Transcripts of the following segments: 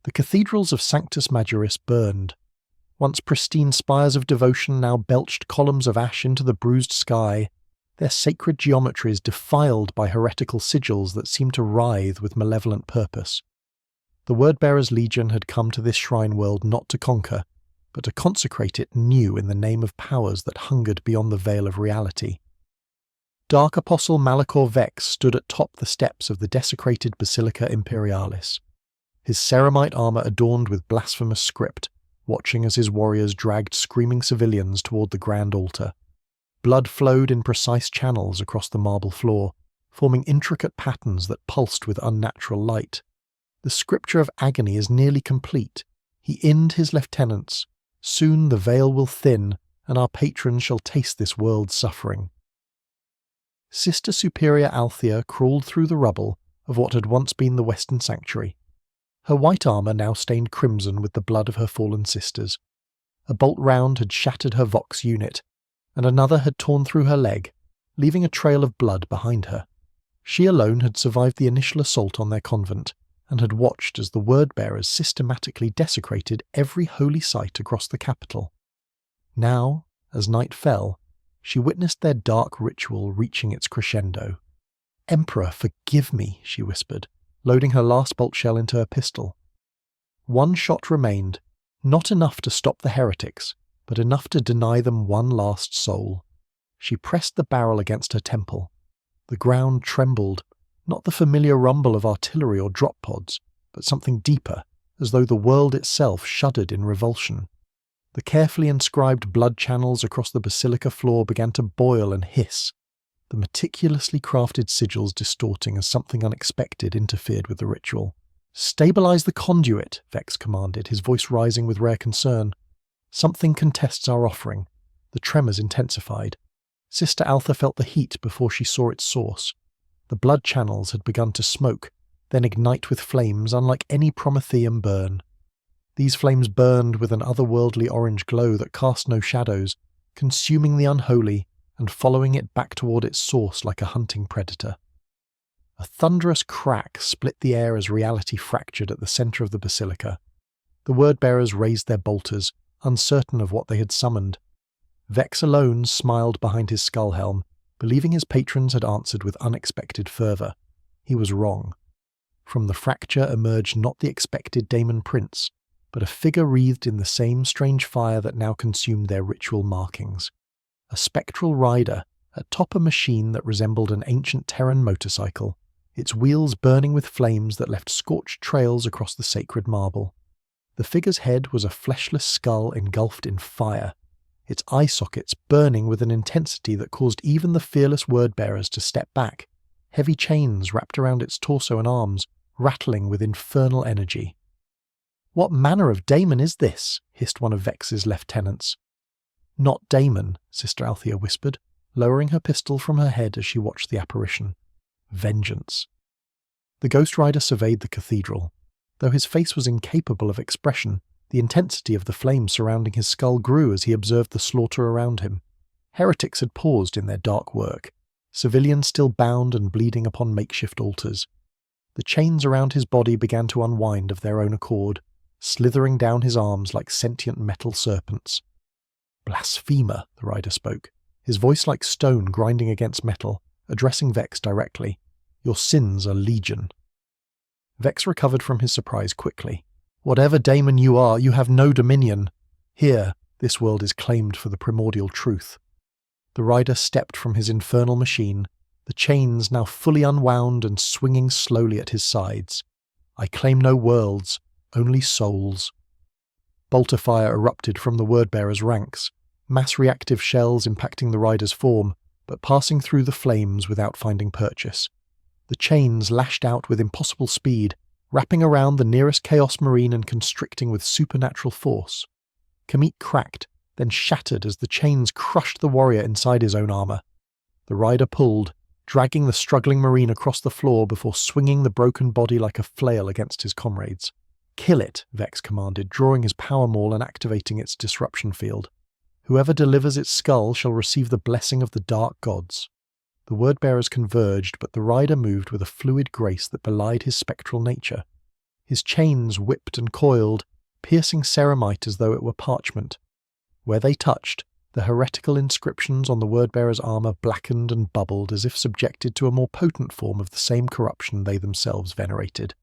The cathedrals of Sanctus Majoris burned. Once pristine spires of devotion now belched columns of ash into the bruised sky, their sacred geometries defiled by heretical sigils that seemed to writhe with malevolent purpose. The Wordbearer's Legion had come to this shrine world not to conquer, but to consecrate it new in the name of powers that hungered beyond the veil of reality. Dark Apostle Malachor Vex stood atop the steps of the desecrated Basilica Imperialis, his ceramite armour adorned with blasphemous script, watching as his warriors dragged screaming civilians toward the grand altar. Blood flowed in precise channels across the marble floor, forming intricate patterns that pulsed with unnatural light. The scripture of agony is nearly complete. He inned his lieutenants. Soon the veil will thin, and our patrons shall taste this world's suffering. Sister Superior Althea crawled through the rubble of what had once been the Western Sanctuary. Her white armour now stained crimson with the blood of her fallen sisters. A bolt round had shattered her Vox unit, and another had torn through her leg, leaving a trail of blood behind her. She alone had survived the initial assault on their convent, and had watched as the word-bearers systematically desecrated every holy site across the capital. Now, as night fell, she witnessed their dark ritual reaching its crescendo. "Emperor, forgive me," she whispered, loading her last bolt shell into her pistol. One shot remained, not enough to stop the heretics, but enough to deny them one last soul. She pressed the barrel against her temple. The ground trembled, not the familiar rumble of artillery or drop pods, but something deeper, as though the world itself shuddered in revulsion. The carefully inscribed blood channels across the basilica floor began to boil and hiss, the meticulously crafted sigils distorting as something unexpected interfered with the ritual. "Stabilize the conduit," Vex commanded, his voice rising with rare concern. "Something contests our offering." The tremors intensified. Sister Altha felt the heat before she saw its source. The blood channels had begun to smoke, then ignite with flames unlike any Promethean burn. These flames burned with an otherworldly orange glow that cast no shadows, consuming the unholy and following it back toward its source like a hunting predator. A thunderous crack split the air as reality fractured at the center of the basilica. The word-bearers raised their bolters, uncertain of what they had summoned. Vex alone smiled behind his skull helm, believing his patrons had answered with unexpected fervor. He was wrong. From the fracture emerged not the expected Daemon Prince, but a figure wreathed in the same strange fire that now consumed their ritual markings. A spectral rider, atop a machine that resembled an ancient Terran motorcycle, its wheels burning with flames that left scorched trails across the sacred marble. The figure's head was a fleshless skull engulfed in fire, its eye sockets burning with an intensity that caused even the fearless word-bearers to step back, heavy chains wrapped around its torso and arms, rattling with infernal energy. "What manner of daemon is this?" hissed one of Vex's lieutenants. "Not daemon," Sister Althea whispered, lowering her pistol from her head as she watched the apparition. "Vengeance." The Ghost Rider surveyed the cathedral. Though his face was incapable of expression, the intensity of the flame surrounding his skull grew as he observed the slaughter around him. Heretics had paused in their dark work, civilians still bound and bleeding upon makeshift altars. The chains around his body began to unwind of their own accord, slithering down his arms like sentient metal serpents. "Blasphemer," the rider spoke, his voice like stone grinding against metal, addressing Vex directly. "Your sins are legion." Vex recovered from his surprise quickly. "Whatever daemon you are, you have no dominion. Here, this world is claimed for the primordial truth." The rider stepped from his infernal machine, the chains now fully unwound and swinging slowly at his sides. "I claim no worlds, only souls." Bolter fire erupted from the word-bearers' ranks, mass reactive shells impacting the rider's form, but passing through the flames without finding purchase. The chains lashed out with impossible speed, wrapping around the nearest Chaos Marine and constricting with supernatural force. Kamit cracked, then shattered as the chains crushed the warrior inside his own armor. The rider pulled, dragging the struggling Marine across the floor before swinging the broken body like a flail against his comrades. "Kill it," Vex commanded, drawing his power maul and activating its disruption field. "Whoever delivers its skull shall receive the blessing of the dark gods." The word-bearers converged, but the rider moved with a fluid grace that belied his spectral nature. His chains whipped and coiled, piercing ceramite as though it were parchment. Where they touched, the heretical inscriptions on the word-bearer's armour blackened and bubbled as if subjected to a more potent form of the same corruption they themselves venerated.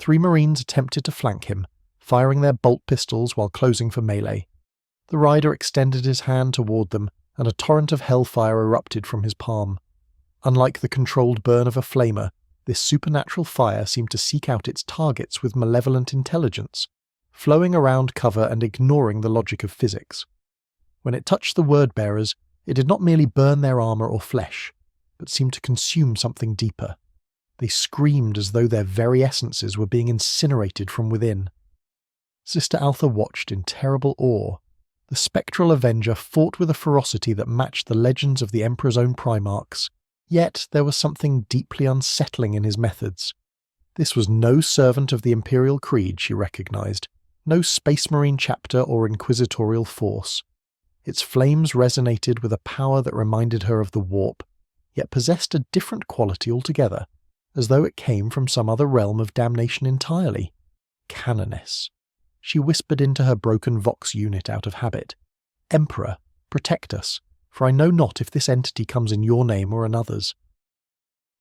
3 Marines attempted to flank him, firing their bolt pistols while closing for melee. The rider extended his hand toward them, and a torrent of hellfire erupted from his palm. Unlike the controlled burn of a flamer, this supernatural fire seemed to seek out its targets with malevolent intelligence, flowing around cover and ignoring the logic of physics. When it touched the word-bearers, it did not merely burn their armour or flesh, but seemed to consume something deeper. They screamed as though their very essences were being incinerated from within. Sister Altha watched in terrible awe. The spectral avenger fought with a ferocity that matched the legends of the Emperor's own primarchs, yet there was something deeply unsettling in his methods. This was no servant of the Imperial Creed, she recognised, no Space Marine chapter or inquisitorial force. Its flames resonated with a power that reminded her of the warp, yet possessed a different quality altogether, as though it came from some other realm of damnation entirely. Canoness. She whispered into her broken Vox unit out of habit. Emperor, protect us, for I know not if this entity comes in your name or another's.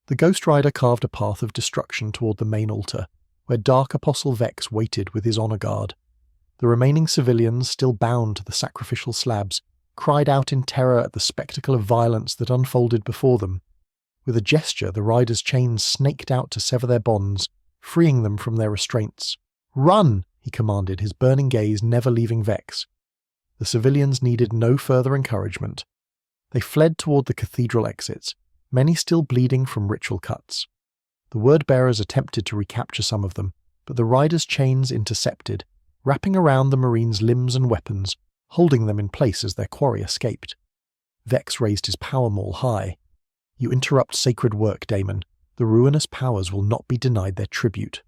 The Ghost Rider carved a path of destruction toward the main altar, where Dark Apostle Vex waited with his honour guard. The remaining civilians, still bound to the sacrificial slabs, cried out in terror at the spectacle of violence that unfolded before them. With a gesture, the rider's chains snaked out to sever their bonds, freeing them from their restraints. "Run!" he commanded, his burning gaze never leaving Vex. The civilians needed no further encouragement. They fled toward the cathedral exits, many still bleeding from ritual cuts. The word-bearers attempted to recapture some of them, but the rider's chains intercepted, wrapping around the Marines' limbs and weapons, holding them in place as their quarry escaped. Vex raised his power maul high. "You interrupt sacred work, Daemon. The ruinous powers will not be denied their tribute."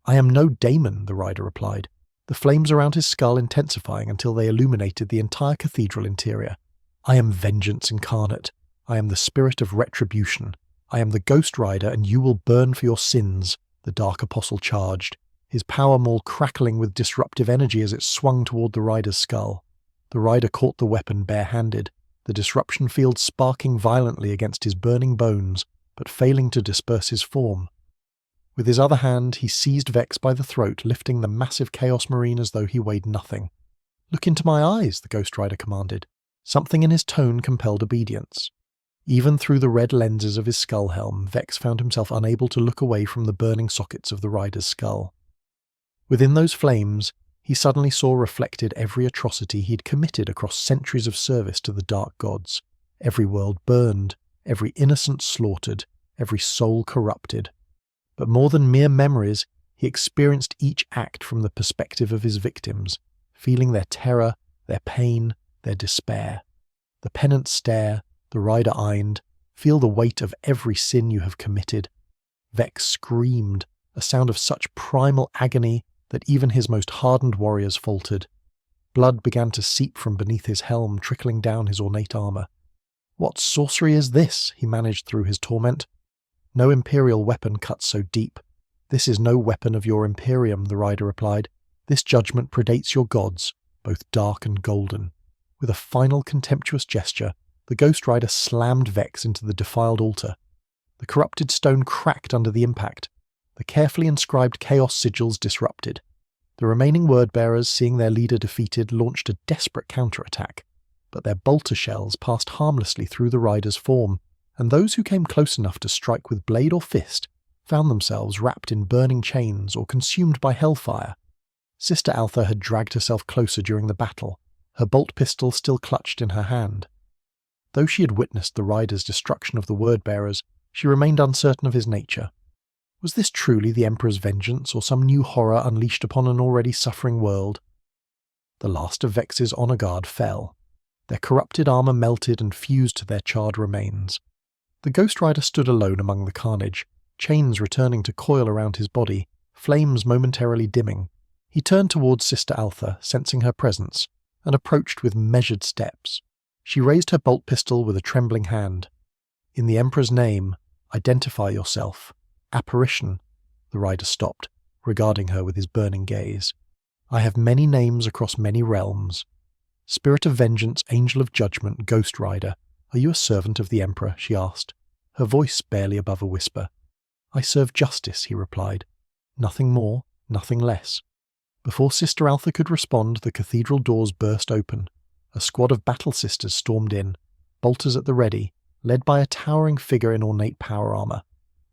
"I am no Daemon," the rider replied, the flames around his skull intensifying until they illuminated the entire cathedral interior. "I am vengeance incarnate. I am the spirit of retribution. I am the Ghost Rider, and you will burn for your sins," the Dark Apostle charged, his power maul crackling with disruptive energy as it swung toward the rider's skull. The rider caught the weapon bare-handed, the disruption field sparking violently against his burning bones, but failing to disperse his form. With his other hand, he seized Vex by the throat, lifting the massive Chaos Marine as though he weighed nothing. "Look into my eyes," the Ghost Rider commanded. Something in his tone compelled obedience. Even through the red lenses of his skull helm, Vex found himself unable to look away from the burning sockets of the rider's skull. Within those flames, he suddenly saw reflected every atrocity he'd committed across centuries of service to the dark gods. Every world burned, every innocent slaughtered, every soul corrupted. But more than mere memories, he experienced each act from the perspective of his victims, feeling their terror, their pain, their despair. The penitent stare, the rider eined, "Feel the weight of every sin you have committed." Vex screamed, a sound of such primal agony that even his most hardened warriors faltered. Blood began to seep from beneath his helm, trickling down his ornate armour. "What sorcery is this?" he managed through his torment. "No imperial weapon cuts so deep." "This is no weapon of your Imperium," the rider replied. "This judgment predates your gods, both dark and golden." With a final contemptuous gesture, the Ghost Rider slammed Vex into the defiled altar. The corrupted stone cracked under the impact. The carefully inscribed chaos sigils disrupted. The remaining word-bearers, seeing their leader defeated, launched a desperate counterattack, but their bolter shells passed harmlessly through the rider's form, and those who came close enough to strike with blade or fist found themselves wrapped in burning chains or consumed by hellfire. Sister Altha had dragged herself closer during the battle, her bolt pistol still clutched in her hand. Though she had witnessed the rider's destruction of the word-bearers, she remained uncertain of his nature. Was this truly the Emperor's vengeance, or some new horror unleashed upon an already suffering world? The last of Vex's honour guard fell. Their corrupted armour melted and fused to their charred remains. The Ghost Rider stood alone among the carnage, chains returning to coil around his body, flames momentarily dimming. He turned towards Sister Altha, sensing her presence, and approached with measured steps. She raised her bolt pistol with a trembling hand. "In the Emperor's name, identify yourself." "Apparition." The rider stopped, regarding her with his burning gaze. "I have many names across many realms. Spirit of vengeance, angel of judgment, ghost rider. Are you a servant of the Emperor?" she asked, her voice barely above a whisper. "I serve justice," he replied. "Nothing more, nothing less." Before Sister Altha could respond, the cathedral doors burst open. A squad of battle sisters stormed in, bolters at the ready, led by a towering figure in ornate power armour.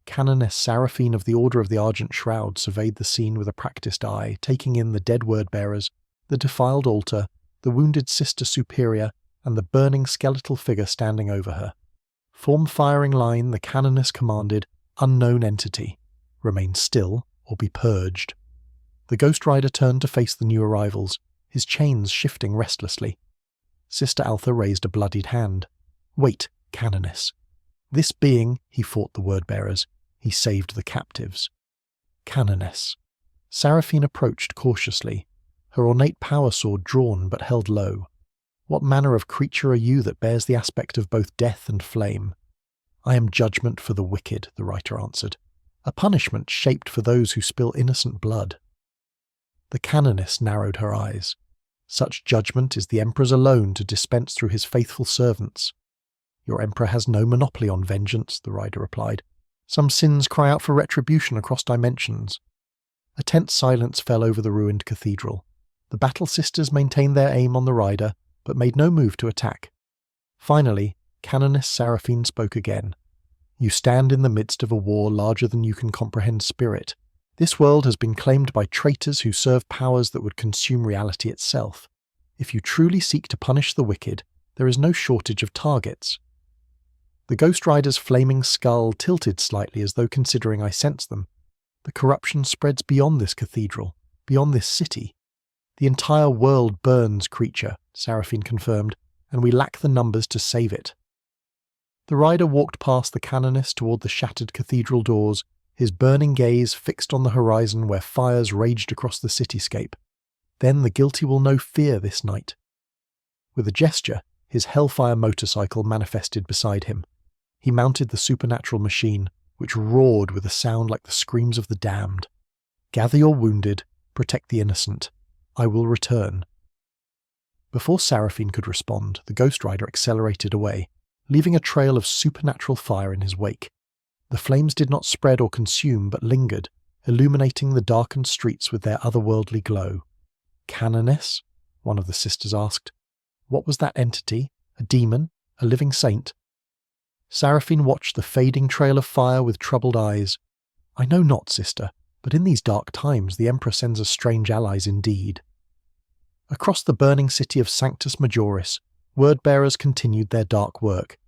Canoness Seraphine of the Order of the Argent Shroud surveyed the scene with a practised eye, taking in the dead word-bearers, the defiled altar, the wounded Sister Superior, and the burning skeletal figure standing over her. "Form firing line," the Canoness commanded. "Unknown entity. Remain still, or be purged." The Ghost Rider turned to face the new arrivals, his chains shifting restlessly. Sister Altha raised a bloodied hand. "Wait, Canoness. This being," he fought the word-bearers. "He saved the captives." "Canoness." Seraphine approached cautiously, her ornate power sword drawn but held low. "What manner of creature are you that bears the aspect of both death and flame?" "I am judgment for the wicked," the writer answered. "A punishment shaped for those who spill innocent blood." The Canoness narrowed her eyes. "Such judgment is the Emperor's alone to dispense through his faithful servants." "Your Emperor has no monopoly on vengeance," the rider replied. "Some sins cry out for retribution across dimensions." A tense silence fell over the ruined cathedral. The battle sisters maintained their aim on the rider, but made no move to attack. Finally, Canoness Seraphine spoke again. "You stand in the midst of a war larger than you can comprehend, Spirit. This world has been claimed by traitors who serve powers that would consume reality itself. If you truly seek to punish the wicked, there is no shortage of targets." The Ghost Rider's flaming skull tilted slightly as though considering I sense them. "The corruption spreads beyond this cathedral, beyond this city. The entire world burns, creature," Seraphine confirmed, "and we lack the numbers to save it." The rider walked past the Canoness toward the shattered cathedral doors, his burning gaze fixed on the horizon where fires raged across the cityscape. "Then the guilty will know fear this night." With a gesture, his Hellfire motorcycle manifested beside him. He mounted the supernatural machine, which roared with a sound like the screams of the damned. "Gather your wounded, protect the innocent. I will return." Before Seraphine could respond, the Ghost Rider accelerated away, leaving a trail of supernatural fire in his wake. The flames did not spread or consume, but lingered, illuminating the darkened streets with their otherworldly glow. "Canoness?" one of the sisters asked. "What was that entity? A demon? A living saint?" Seraphine watched the fading trail of fire with troubled eyes. "I know not, sister, but in these dark times the Emperor sends us strange allies indeed." Across the burning city of Sanctus Majoris, word-bearers continued their dark work.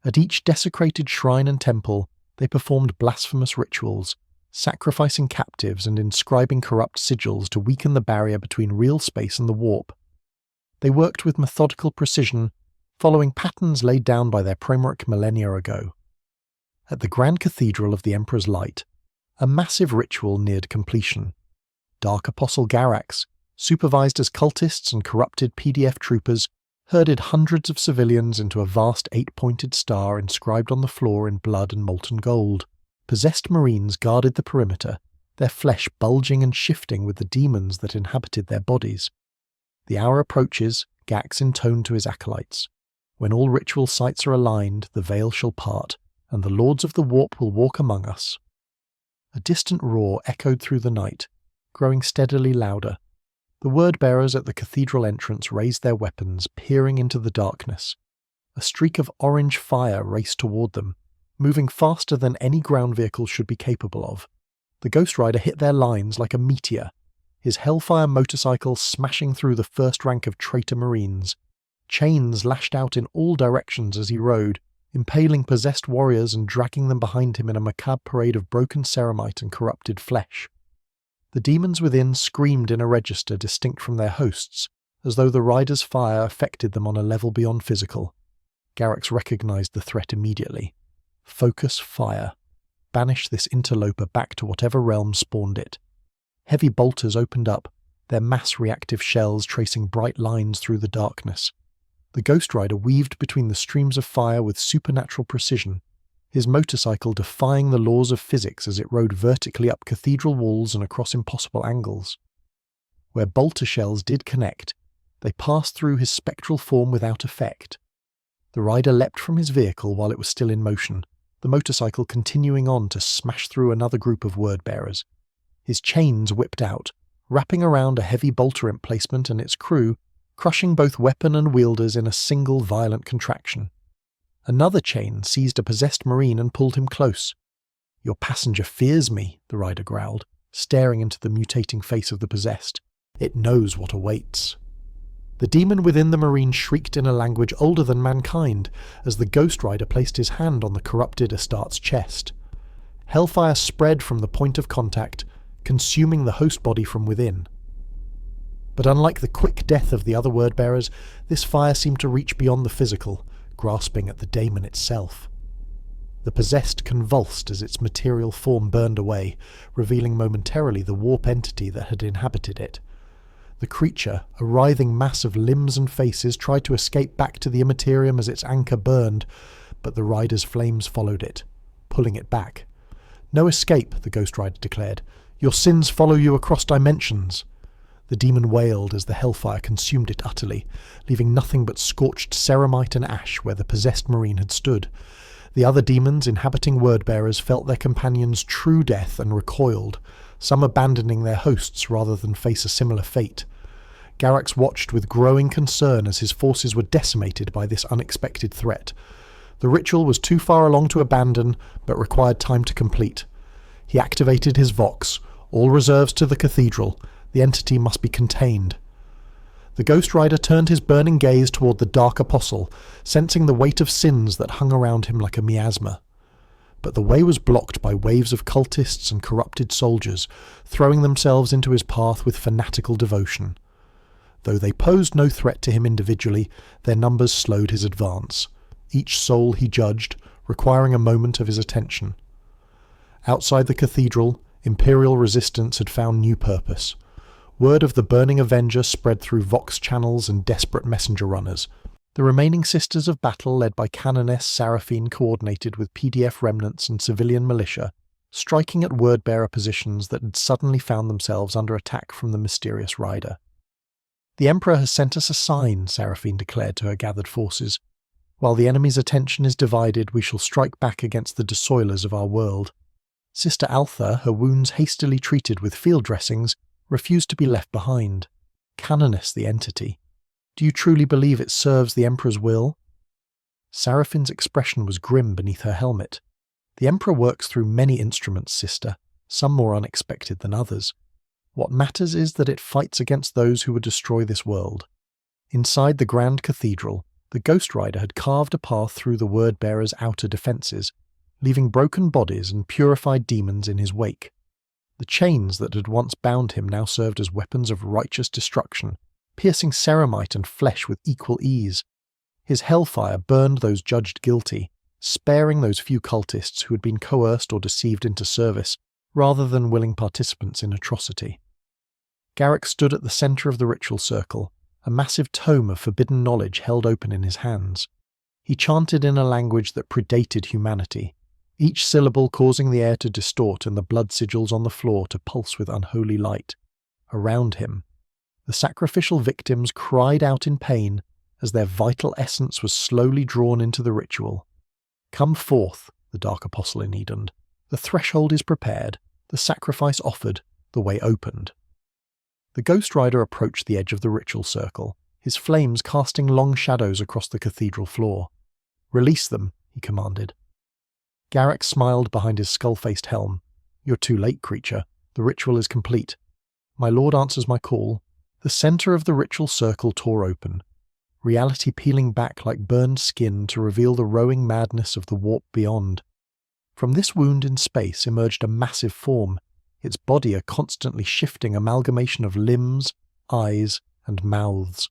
At each desecrated shrine and temple, they performed blasphemous rituals, sacrificing captives and inscribing corrupt sigils to weaken the barrier between real space and the warp. They worked with methodical precision, following patterns laid down by their Primarch millennia ago. At the Grand Cathedral of the Emperor's Light, a massive ritual neared completion. Dark Apostle Garax, supervised as cultists and corrupted PDF troopers, herded hundreds of civilians into a vast 8-pointed star inscribed on the floor in blood and molten gold. Possessed Marines guarded the perimeter, their flesh bulging and shifting with the demons that inhabited their bodies. "The hour approaches," Gax intoned to his acolytes. "When all ritual sites are aligned, the veil shall part, and the lords of the warp will walk among us." A distant roar echoed through the night, growing steadily louder. The word-bearers at the cathedral entrance raised their weapons, peering into the darkness. A streak of orange fire raced toward them, moving faster than any ground vehicle should be capable of. The Ghost Rider hit their lines like a meteor, his Hellfire motorcycle smashing through the first rank of traitor Marines. Chains lashed out in all directions as he rode, impaling possessed warriors and dragging them behind him in a macabre parade of broken ceramite and corrupted flesh. The demons within screamed in a register distinct from their hosts, as though the rider's fire affected them on a level beyond physical. Garax recognized the threat immediately. Focus fire. Banish this interloper back to whatever realm spawned it. Heavy bolters opened up, their mass-reactive shells tracing bright lines through the darkness. The Ghost Rider weaved between the streams of fire with supernatural precision, his motorcycle defying the laws of physics as it rode vertically up cathedral walls and across impossible angles. Where bolter shells did connect, they passed through his spectral form without effect. The rider leapt from his vehicle while it was still in motion, the motorcycle continuing on to smash through another group of word-bearers. His chains whipped out, wrapping around a heavy bolter emplacement and its crew, crushing both weapon and wielders in a single violent contraction. Another chain seized a possessed marine and pulled him close. "Your passenger fears me," the rider growled, staring into the mutating face of the possessed. "It knows what awaits." The demon within the marine shrieked in a language older than mankind as the Ghost Rider placed his hand on the corrupted Astarte's chest. Hellfire spread from the point of contact, consuming the host body from within. But unlike the quick death of the other word-bearers, this fire seemed to reach beyond the physical, grasping at the daemon itself. The possessed convulsed as its material form burned away, revealing momentarily the warp entity that had inhabited it. The creature, a writhing mass of limbs and faces, tried to escape back to the immaterium as its anchor burned, but the rider's flames followed it, pulling it back. "No escape," the Ghost Rider declared. "Your sins follow you across dimensions." The demon wailed as the hellfire consumed it utterly, leaving nothing but scorched ceramite and ash where the possessed marine had stood. The other demons inhabiting word-bearers felt their companions' true death and recoiled, some abandoning their hosts rather than face a similar fate. Garrux watched with growing concern as his forces were decimated by this unexpected threat. The ritual was too far along to abandon, but required time to complete. He activated his Vox, all reserves to the cathedral. The entity must be contained. The Ghost Rider turned his burning gaze toward the Dark Apostle, sensing the weight of sins that hung around him like a miasma. But the way was blocked by waves of cultists and corrupted soldiers, throwing themselves into his path with fanatical devotion. Though they posed no threat to him individually, their numbers slowed his advance, each soul he judged, requiring a moment of his attention. Outside the cathedral, Imperial resistance had found new purpose. Word of the burning Avenger spread through Vox channels and desperate messenger runners. The remaining Sisters of Battle, led by Canoness Seraphine, coordinated with PDF remnants and civilian militia, striking at word-bearer positions that had suddenly found themselves under attack from the mysterious rider. "The Emperor has sent us a sign," Seraphine declared to her gathered forces. "While the enemy's attention is divided, we shall strike back against the dessoilers of our world." Sister Altha, her wounds hastily treated with field dressings, refused to be left behind. "Canoness the entity. Do you truly believe it serves the Emperor's will?" Seraphine's expression was grim beneath her helmet. "The Emperor works through many instruments, sister, some more unexpected than others. What matters is that it fights against those who would destroy this world." Inside the Grand Cathedral, the Ghost Rider had carved a path through the word-bearer's outer defences, leaving broken bodies and purified demons in his wake. The chains that had once bound him now served as weapons of righteous destruction, piercing ceramite and flesh with equal ease. His hellfire burned those judged guilty, sparing those few cultists who had been coerced or deceived into service, rather than willing participants in atrocity. Garrux stood at the centre of the ritual circle, a massive tome of forbidden knowledge held open in his hands. He chanted in a language that predated humanity, each syllable causing the air to distort and the blood sigils on the floor to pulse with unholy light. Around him, the sacrificial victims cried out in pain as their vital essence was slowly drawn into the ritual. "Come forth," the Dark Apostle enedoned. "The threshold is prepared, the sacrifice offered, the way opened." The Ghost Rider approached the edge of the ritual circle, his flames casting long shadows across the cathedral floor. "Release them," he commanded. Garrux smiled behind his skull-faced helm. "You're too late, creature. The ritual is complete. My lord answers my call." The centre of the ritual circle tore open, reality peeling back like burned skin to reveal the rowing madness of the warp beyond. From this wound in space emerged a massive form, its body a constantly shifting amalgamation of limbs, eyes, and mouths.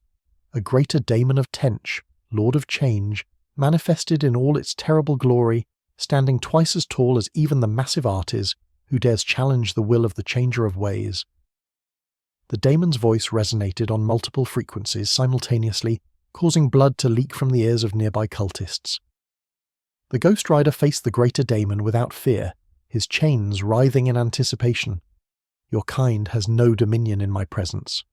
A greater daemon of Tench, Lord of Change, manifested in all its terrible glory, standing twice as tall as even the massive Artis, who dares challenge the will of the Changer of Ways. The daemon's voice resonated on multiple frequencies simultaneously, causing blood to leak from the ears of nearby cultists. The Ghost Rider faced the greater daemon without fear, his chains writhing in anticipation. Your kind has no dominion in my presence.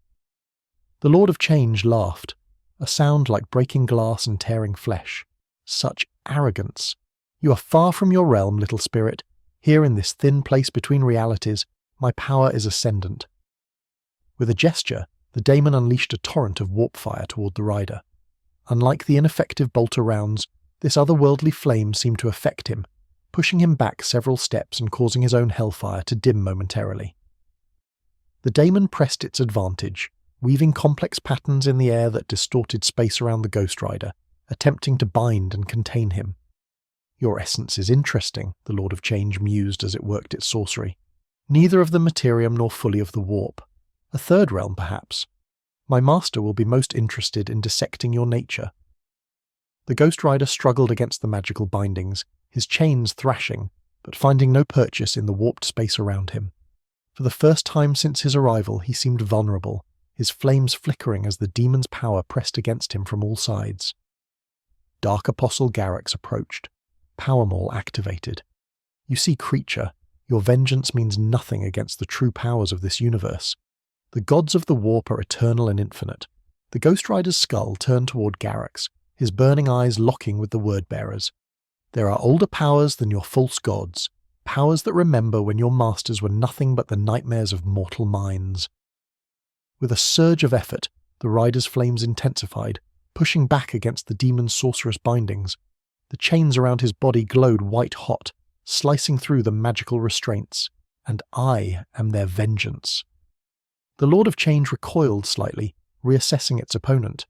The Lord of Change laughed, a sound like breaking glass and tearing flesh. Such arrogance! You are far from your realm, little spirit. Here in this thin place between realities, my power is ascendant. With a gesture, the daemon unleashed a torrent of warp fire toward the rider. Unlike the ineffective bolter rounds, this otherworldly flame seemed to affect him, pushing him back several steps and causing his own hellfire to dim momentarily. The daemon pressed its advantage, weaving complex patterns in the air that distorted space around the Ghost Rider, attempting to bind and contain him. Your essence is interesting, the Lord of Change mused as it worked its sorcery. Neither of the materium nor fully of the warp. A third realm, perhaps. My master will be most interested in dissecting your nature. The Ghost Rider struggled against the magical bindings, his chains thrashing, but finding no purchase in the warped space around him. For the first time since his arrival, he seemed vulnerable, his flames flickering as the demon's power pressed against him from all sides. Dark Apostle Garrix approached, Power Maul activated. You see, creature, your vengeance means nothing against the true powers of this universe. The gods of the warp are eternal and infinite. The Ghost Rider's skull turned toward Garrix, his burning eyes locking with the word-bearers. There are older powers than your false gods, powers that remember when your masters were nothing but the nightmares of mortal minds. With a surge of effort, the rider's flames intensified, pushing back against the demon's sorcerous bindings. The chains around his body glowed white-hot, slicing through the magical restraints, and I am their vengeance. The Lord of Change recoiled slightly, reassessing its opponent.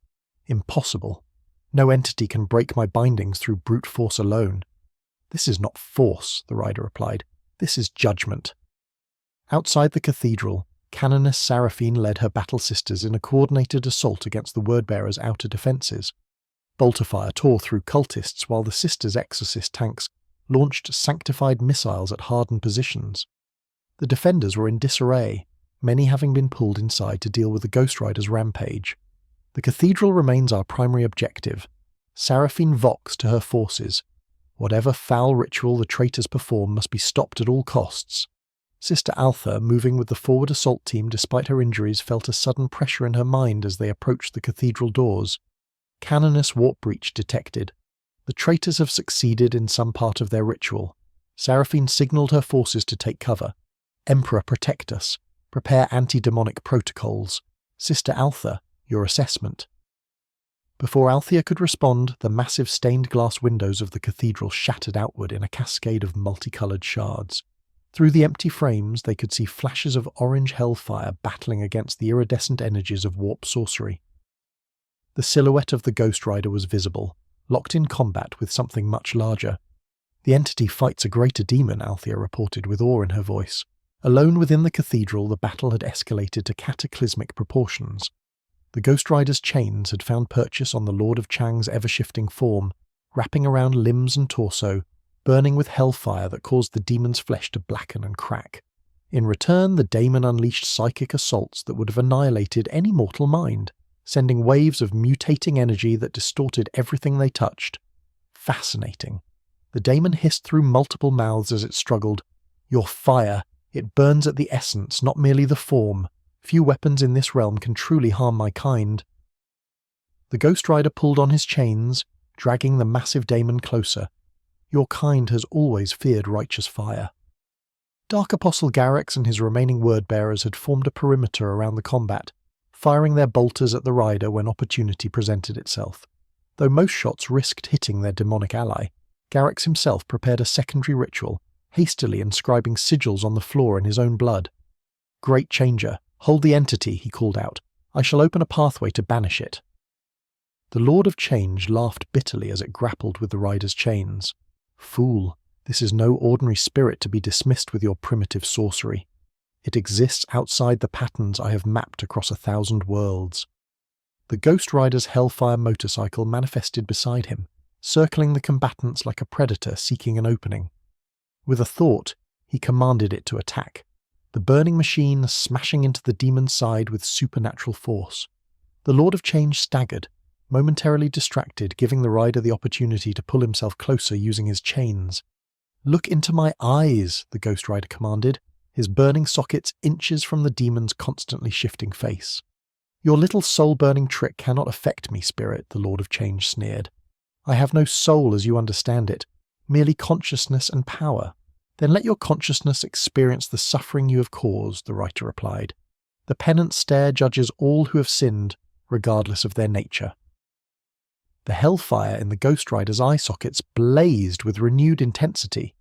Impossible. No entity can break my bindings through brute force alone. This is not force, the rider replied. This is judgment. Outside the cathedral, Canoness Seraphine led her battle sisters in a coordinated assault against the word-bearers' outer defences. Bolterfire tore through cultists while the sisters' exorcist tanks launched sanctified missiles at hardened positions. The defenders were in disarray, many having been pulled inside to deal with the Ghost Rider's rampage. The cathedral remains our primary objective. Seraphine voxed to her forces. Whatever foul ritual the traitors perform must be stopped at all costs. Sister Altha, moving with the forward assault team despite her injuries, felt a sudden pressure in her mind as they approached the cathedral doors. Canoness warp breach detected. The traitors have succeeded in some part of their ritual. Seraphine signalled her forces to take cover. Emperor, protect us. Prepare anti-demonic protocols. Sister Altha, your assessment. Before Althea could respond, the massive stained glass windows of the cathedral shattered outward in a cascade of multicoloured shards. Through the empty frames, they could see flashes of orange hellfire battling against the iridescent energies of warp sorcery. The silhouette of the Ghost Rider was visible, locked in combat with something much larger. The entity fights a greater demon, Althea reported with awe in her voice. Alone within the cathedral, the battle had escalated to cataclysmic proportions. The Ghost Rider's chains had found purchase on the Lord of Chang's ever-shifting form, wrapping around limbs and torso, burning with hellfire that caused the demon's flesh to blacken and crack. In return, the daemon unleashed psychic assaults that would have annihilated any mortal mind, sending waves of mutating energy that distorted everything they touched. Fascinating. The daemon hissed through multiple mouths as it struggled. Your fire, it burns at the essence, not merely the form. Few weapons in this realm can truly harm my kind. The Ghost Rider pulled on his chains, dragging the massive daemon closer. Your kind has always feared righteous fire. Dark Apostle Garrix and his remaining word-bearers had formed a perimeter around the combat, firing their bolters at the rider when opportunity presented itself. Though most shots risked hitting their demonic ally, Garrix himself prepared a secondary ritual, hastily inscribing sigils on the floor in his own blood. Great Changer, hold the entity, he called out. I shall open a pathway to banish it. The Lord of Change laughed bitterly as it grappled with the rider's chains. Fool, this is no ordinary spirit to be dismissed with your primitive sorcery. It exists outside the patterns I have mapped across 1,000 worlds. The Ghost Rider's Hellfire motorcycle manifested beside him, circling the combatants like a predator seeking an opening. With a thought, he commanded it to attack, the burning machine smashing into the demon's side with supernatural force. The Lord of Change staggered, momentarily distracted, giving the rider the opportunity to pull himself closer using his chains. "Look into my eyes," the Ghost Rider commanded, his burning sockets inches from the demon's constantly shifting face. "Your little soul-burning trick cannot affect me, Spirit," the Lord of Change sneered. "I have no soul as you understand it, merely consciousness and power." "Then let your consciousness experience the suffering you have caused," the writer replied. "The penance stare judges all who have sinned, regardless of their nature." The hellfire in the Ghost Rider's eye sockets blazed with renewed intensity,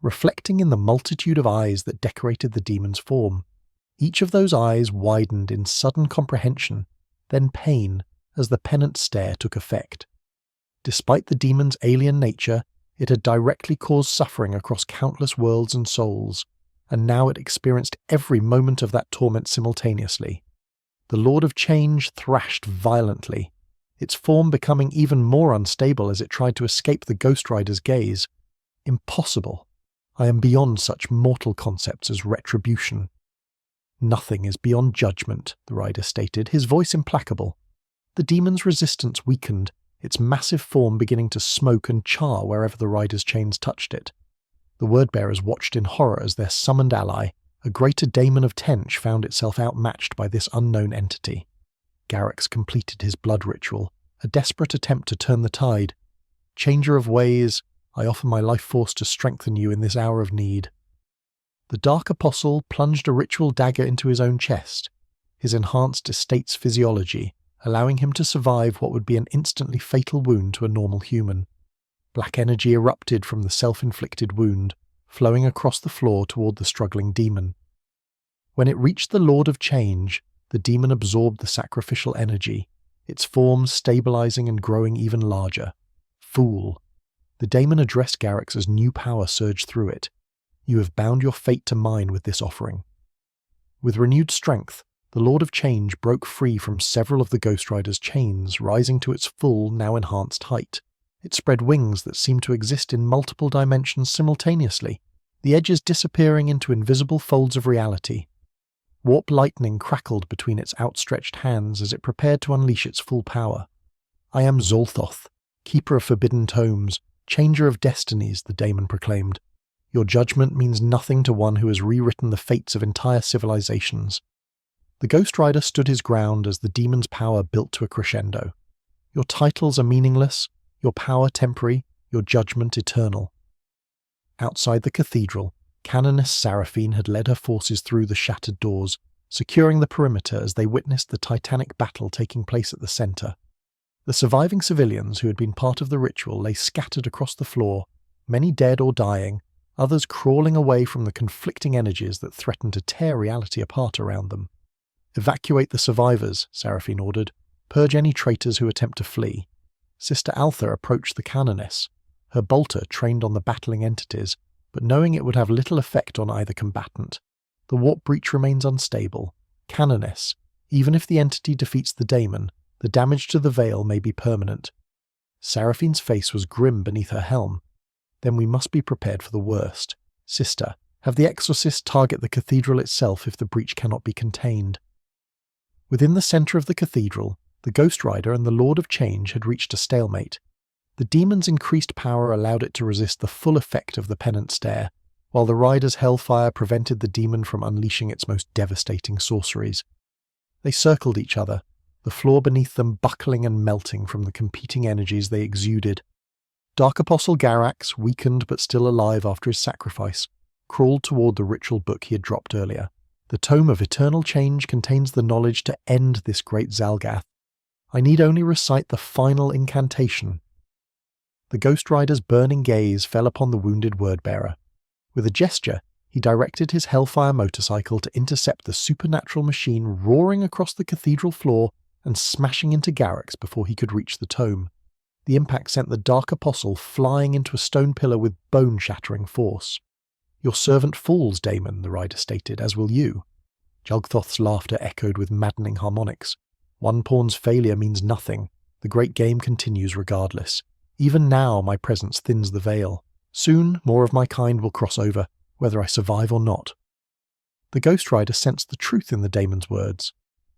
reflecting in the multitude of eyes that decorated the demon's form. Each of those eyes widened in sudden comprehension, then pain, as the penance stare took effect. Despite the demon's alien nature, it had directly caused suffering across countless worlds and souls, and now it experienced every moment of that torment simultaneously. The Lord of Change thrashed violently, its form becoming even more unstable as it tried to escape the Ghost Rider's gaze. "Impossible. I am beyond such mortal concepts as retribution." "Nothing is beyond judgment," the rider stated, his voice implacable. The demon's resistance weakened, its massive form beginning to smoke and char wherever the rider's chains touched it. The word-bearers watched in horror as their summoned ally, a greater daemon of Tench, found itself outmatched by this unknown entity. Garrix completed his blood ritual, a desperate attempt to turn the tide. "Changer of ways, I offer my life force to strengthen you in this hour of need." The Dark Apostle plunged a ritual dagger into his own chest, his enhanced estate's physiology, allowing him to survive what would be an instantly fatal wound to a normal human. Black energy erupted from the self-inflicted wound, flowing across the floor toward the struggling demon. When it reached the Lord of Change, the demon absorbed the sacrificial energy, its form stabilizing and growing even larger. "Fool." The daemon addressed Garrix as new power surged through it. "You have bound your fate to mine with this offering." With renewed strength, the Lord of Change broke free from several of the Ghost Rider's chains, rising to its full, now enhanced height. It spread wings that seemed to exist in multiple dimensions simultaneously, the edges disappearing into invisible folds of reality. Warp lightning crackled between its outstretched hands as it prepared to unleash its full power. "I am Zolthoth, keeper of forbidden tomes, changer of destinies," the daemon proclaimed. "Your judgment means nothing to one who has rewritten the fates of entire civilizations." The Ghost Rider stood his ground as the demon's power built to a crescendo. "Your titles are meaningless, your power temporary, your judgment eternal." Outside the cathedral, Canoness Seraphine had led her forces through the shattered doors, securing the perimeter as they witnessed the titanic battle taking place at the center. The surviving civilians who had been part of the ritual lay scattered across the floor, many dead or dying, others crawling away from the conflicting energies that threatened to tear reality apart around them. "Evacuate the survivors," Seraphine ordered. "Purge any traitors who attempt to flee." Sister Altha approached the Canoness, her bolter trained on the battling entities, but knowing it would have little effect on either combatant. "The warp breach remains unstable. Canoness, even if the entity defeats the daemon, the damage to the veil may be permanent." Seraphine's face was grim beneath her helm. "Then we must be prepared for the worst. Sister, have the exorcist target the cathedral itself if the breach cannot be contained." Within the center of the cathedral, the Ghost Rider and the Lord of Change had reached a stalemate. The demon's increased power allowed it to resist the full effect of the penance stare, while the rider's hellfire prevented the demon from unleashing its most devastating sorceries. They circled each other, the floor beneath them buckling and melting from the competing energies they exuded. Dark Apostle Garrix, weakened but still alive after his sacrifice, crawled toward the ritual book he had dropped earlier. "The Tome of Eternal Change contains the knowledge to end this great Zalgath. I need only recite the final incantation." The Ghost Rider's burning gaze fell upon the wounded word-bearer. With a gesture, he directed his Hellfire motorcycle to intercept the supernatural machine roaring across the cathedral floor and smashing into Garrix before he could reach the tome. The impact sent the Dark Apostle flying into a stone pillar with bone-shattering force. "Your servant falls, Daemon," the rider stated, "as will you." Jugthoth's laughter echoed with maddening harmonics. "One pawn's failure means nothing. The great game continues regardless. Even now my presence thins the veil. Soon more of my kind will cross over, whether I survive or not." The Ghost Rider sensed the truth in the daemon's words.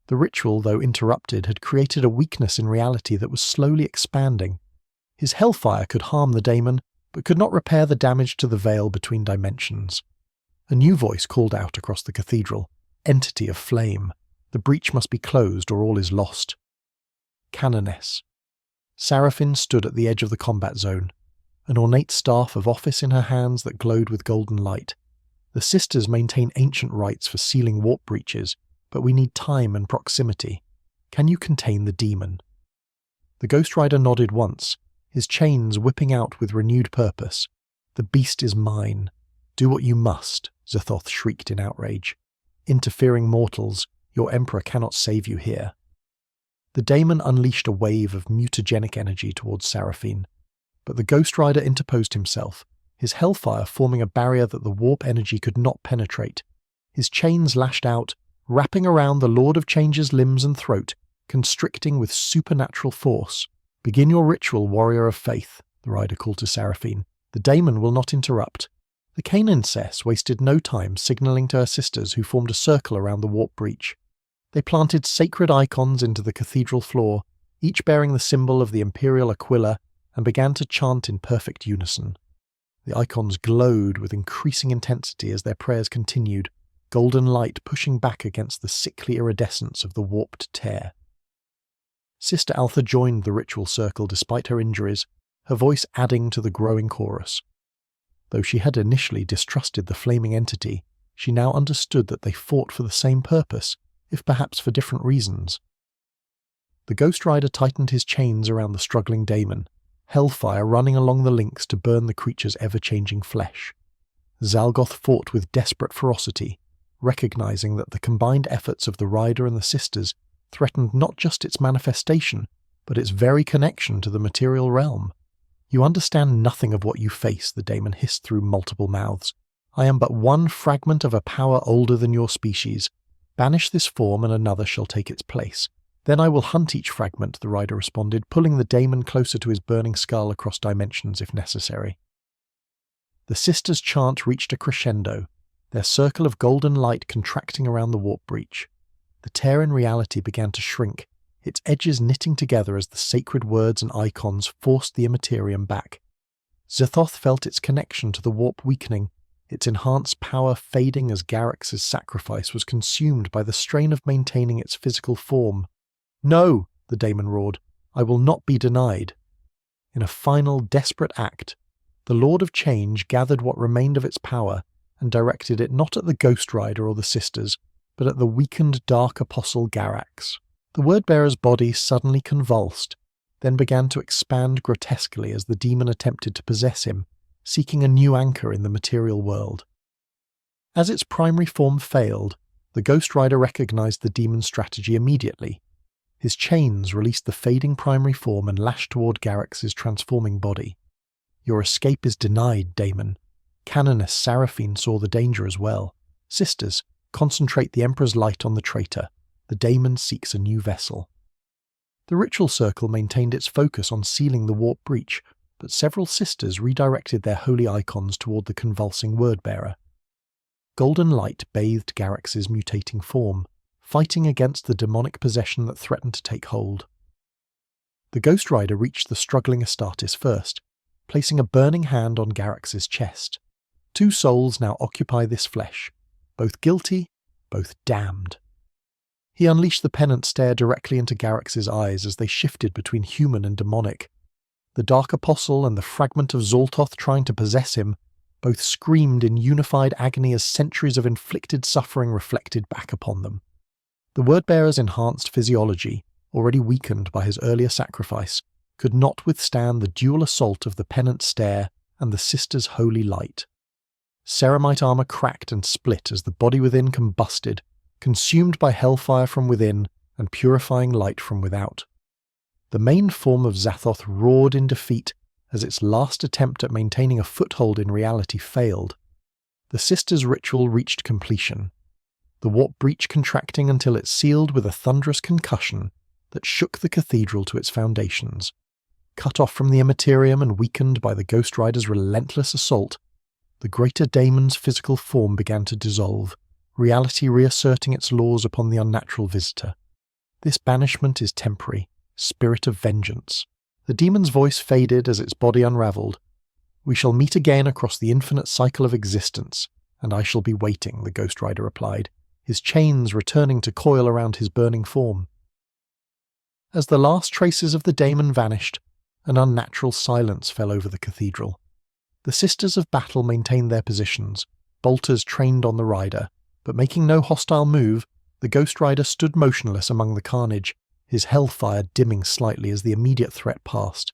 The ritual, though interrupted, had created a weakness in reality that was slowly expanding. His hellfire could harm the daemon, but could not repair the damage to the veil between dimensions. A new voice called out across the cathedral. Entity of flame. The breach must be closed or all is lost. Canoness. Seraphine stood at the edge of the combat zone, an ornate staff of office in her hands that glowed with golden light. The sisters maintain ancient rites for sealing warp breaches, but we need time and proximity. Can you contain the demon? The Ghost Rider nodded once, his chains whipping out with renewed purpose. The beast is mine. Do what you must, Xathoth shrieked in outrage. Interfering mortals, your emperor cannot save you here. The daemon unleashed a wave of mutagenic energy towards Seraphine, but the Ghost Rider interposed himself, his hellfire forming a barrier that the warp energy could not penetrate. His chains lashed out, wrapping around the Lord of Change's limbs and throat, constricting with supernatural force. Begin your ritual, warrior of faith, the rider called to Seraphine. The daemon will not interrupt. The Canoncess wasted no time signalling to her sisters, who formed a circle around the warp breach. They planted sacred icons into the cathedral floor, each bearing the symbol of the imperial Aquila, and began to chant in perfect unison. The icons glowed with increasing intensity as their prayers continued, golden light pushing back against the sickly iridescence of the warped tear. Sister Altha joined the ritual circle despite her injuries, her voice adding to the growing chorus. Though she had initially distrusted the flaming entity, she now understood that they fought for the same purpose, if perhaps for different reasons. The Ghost Rider tightened his chains around the struggling daemon, hellfire running along the links to burn the creature's ever-changing flesh. Zalgoth fought with desperate ferocity, recognizing that the combined efforts of the rider and the sisters threatened not just its manifestation, but its very connection to the material realm. You understand nothing of what you face, the daemon hissed through multiple mouths. I am but one fragment of a power older than your species. Banish this form and another shall take its place. Then I will hunt each fragment, the rider responded, pulling the daemon closer to his burning skull across dimensions if necessary. The sisters' chant reached a crescendo, their circle of golden light contracting around the warp breach. The tear in reality began to shrink, its edges knitting together as the sacred words and icons forced the immaterium back. Xathoth felt its connection to the warp weakening, its enhanced power fading as Garrix's sacrifice was consumed by the strain of maintaining its physical form. No, the daemon roared, I will not be denied. In a final, desperate act, the Lord of Change gathered what remained of its power and directed it not at the Ghost Rider or the sisters, but at the weakened Dark Apostle Garrix. The Word-Bearer's body suddenly convulsed, then began to expand grotesquely as the demon attempted to possess him, seeking a new anchor in the material world. As its primary form failed, the Ghost Rider recognized the demon's strategy immediately. His chains released the fading primary form and lashed toward Garrix's transforming body. Your escape is denied, daemon. Canoness Seraphine saw the danger as well. Sisters, concentrate the Emperor's light on the traitor. The daemon seeks a new vessel. The ritual circle maintained its focus on sealing the warp breach, but several sisters redirected their holy icons toward the convulsing word-bearer. Golden light bathed Garrix's mutating form, fighting against the demonic possession that threatened to take hold. The Ghost Rider reached the struggling Astartes first, placing a burning hand on Garrix's chest. Two souls now occupy this flesh, both guilty, both damned. He unleashed the pennant stare directly into Garrix's eyes as they shifted between human and demonic. The Dark Apostle and the fragment of Zoltoth trying to possess him both screamed in unified agony as centuries of inflicted suffering reflected back upon them. The Word-Bearer's enhanced physiology, already weakened by his earlier sacrifice, could not withstand the dual assault of the pennant stare and the sister's holy light. Ceramite armor cracked and split as the body within combusted, consumed by hellfire from within and purifying light from without. The main form of Xathoth roared in defeat as its last attempt at maintaining a foothold in reality failed. The sisters' ritual reached completion, the warp breach contracting until it sealed with a thunderous concussion that shook the cathedral to its foundations. Cut off from the immaterium and weakened by the Ghost Rider's relentless assault, the greater daemon's physical form began to dissolve, reality reasserting its laws upon the unnatural visitor. This banishment is temporary, spirit of vengeance. The demon's voice faded as its body unravelled. We shall meet again across the infinite cycle of existence, and I shall be waiting, the Ghost Rider replied, his chains returning to coil around his burning form. As the last traces of the daemon vanished, an unnatural silence fell over the cathedral. The Sisters of Battle maintained their positions, bolters trained on the rider, but making no hostile move, the Ghost Rider stood motionless among the carnage, his hellfire dimming slightly as the immediate threat passed.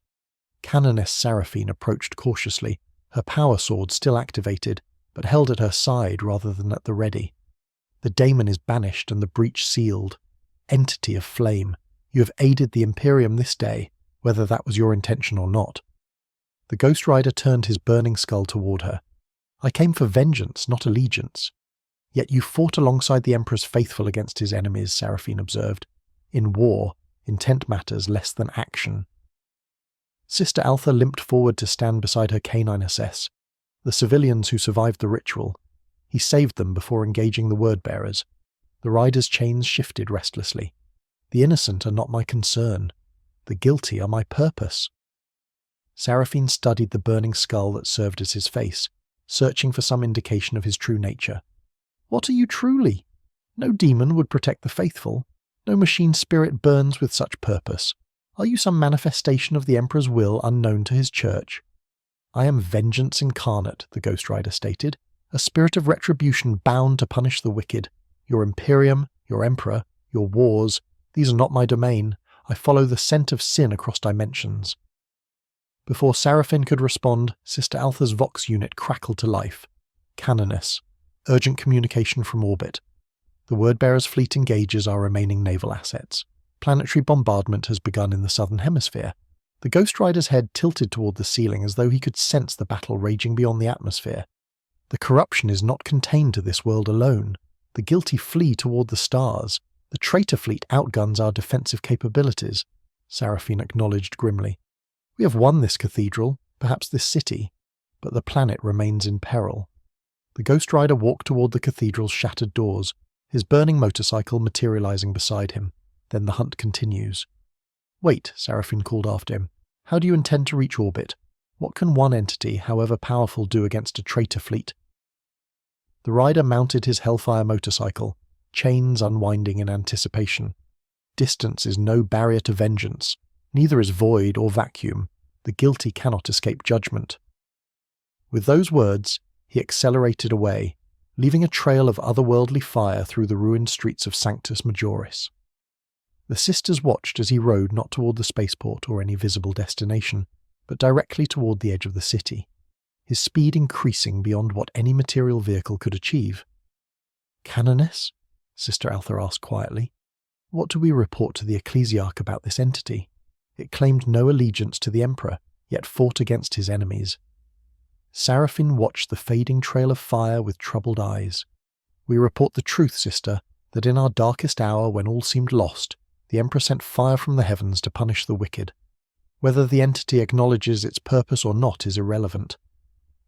Canoness Seraphine approached cautiously, her power sword still activated, but held at her side rather than at the ready. The daemon is banished and the breach sealed. Entity of flame, you have aided the Imperium this day, whether that was your intention or not. The Ghost Rider turned his burning skull toward her. I came for vengeance, not allegiance. Yet you fought alongside the Emperor's faithful against his enemies, Seraphine observed. In war, intent matters less than action. Sister Altha limped forward to stand beside her canine assess. The civilians who survived the ritual. He saved them before engaging the word-bearers. The rider's chains shifted restlessly. The innocent are not my concern. The guilty are my purpose. Seraphine studied the burning skull that served as his face, searching for some indication of his true nature. What are you truly? No demon would protect the faithful. No machine spirit burns with such purpose. Are you some manifestation of the Emperor's will unknown to his church? I am vengeance incarnate, the Ghost Rider stated, a spirit of retribution bound to punish the wicked. Your Imperium, your Emperor, your wars, these are not my domain. I follow the scent of sin across dimensions. Before Seraphine could respond, Sister Altha's Vox unit crackled to life. Canoness. Urgent communication from orbit. The Wordbearer's fleet engages our remaining naval assets. Planetary bombardment has begun in the southern hemisphere. The Ghost Rider's head tilted toward the ceiling as though he could sense the battle raging beyond the atmosphere. The corruption is not contained to this world alone. The guilty flee toward the stars. The traitor fleet outguns our defensive capabilities, Seraphine acknowledged grimly. We have won this cathedral, perhaps this city, but the planet remains in peril. The Ghost Rider walked toward the cathedral's shattered doors, his burning motorcycle materializing beside him. Then the hunt continues. Wait, Seraphine called after him. How do you intend to reach orbit? What can one entity, however powerful, do against a traitor fleet? The rider mounted his Hellfire motorcycle, chains unwinding in anticipation. Distance is no barrier to vengeance. Neither is void or vacuum. The guilty cannot escape judgment. With those words, he accelerated away, leaving a trail of otherworldly fire through the ruined streets of Sanctus Majoris. The sisters watched as he rode not toward the spaceport or any visible destination, but directly toward the edge of the city, his speed increasing beyond what any material vehicle could achieve. Canoness? Sister Altha asked quietly. What do we report to the Ecclesiarch about this entity? It claimed no allegiance to the Emperor, yet fought against his enemies. Seraphine watched the fading trail of fire with troubled eyes. We report the truth, sister, that in our darkest hour when all seemed lost, the Emperor sent fire from the heavens to punish the wicked. Whether the entity acknowledges its purpose or not is irrelevant.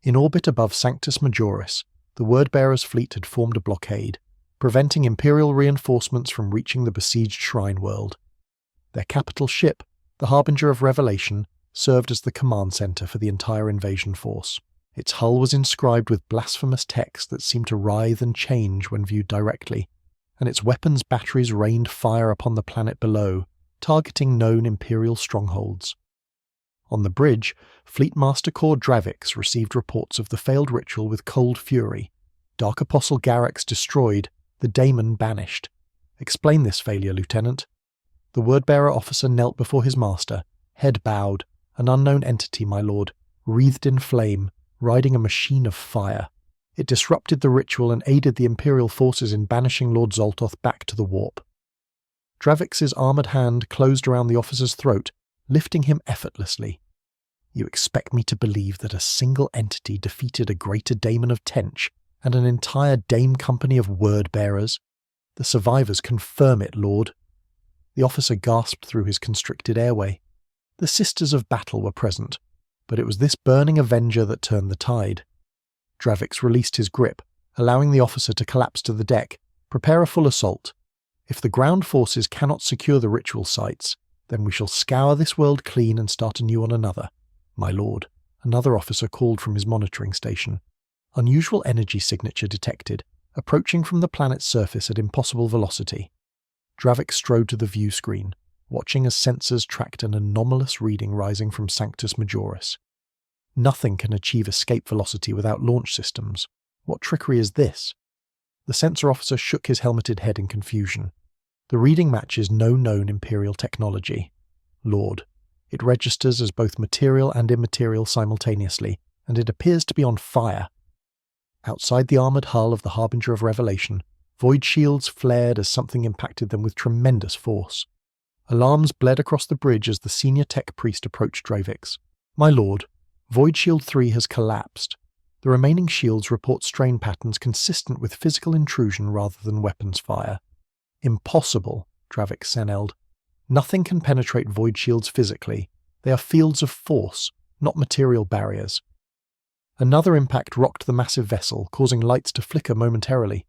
In orbit above Sanctus Majoris, the Word-Bearer's fleet had formed a blockade, preventing Imperial reinforcements from reaching the besieged shrine world. Their capital ship, the Harbinger of Revelation, served as the command center for the entire invasion force. Its hull was inscribed with blasphemous text that seemed to writhe and change when viewed directly, and its weapons batteries rained fire upon the planet below, targeting known Imperial strongholds. On the bridge, Fleet Master Corps Dravix received reports of the failed ritual with cold fury. Dark Apostle Garrix destroyed, the daemon banished. Explain this failure, Lieutenant. The word-bearer officer knelt before his master, head bowed, an unknown entity, my lord, wreathed in flame, riding a machine of fire. It disrupted the ritual and aided the Imperial forces in banishing Lord Zoltoth back to the warp. Dravix's armoured hand closed around the officer's throat, lifting him effortlessly. You expect me to believe that a single entity defeated a greater daemon of Tench and an entire dame company of word-bearers? The survivors confirm it, Lord. The officer gasped through his constricted airway. The Sisters of Battle were present, but it was this burning avenger that turned the tide. Dravix released his grip, allowing the officer to collapse to the deck, prepare a full assault. If the ground forces cannot secure the ritual sites, then we shall scour this world clean and start anew on another. My lord, another officer called from his monitoring station. Unusual energy signature detected, approaching from the planet's surface at impossible velocity. Dravik strode to the view screen, watching as sensors tracked an anomalous reading rising from Sanctus Majoris. Nothing can achieve escape velocity without launch systems. What trickery is this? The sensor officer shook his helmeted head in confusion. The reading matches no known Imperial technology. Lord, it registers as both material and immaterial simultaneously, and it appears to be on fire. Outside the armoured hull of the Harbinger of Revelation, void shields flared as something impacted them with tremendous force. Alarms bled across the bridge as the senior tech priest approached Dravix. My lord, Void Shield 3 has collapsed. The remaining shields report strain patterns consistent with physical intrusion rather than weapons fire. Impossible, Dravik senelled. Nothing can penetrate void shields physically. They are fields of force, not material barriers. Another impact rocked the massive vessel, causing lights to flicker momentarily.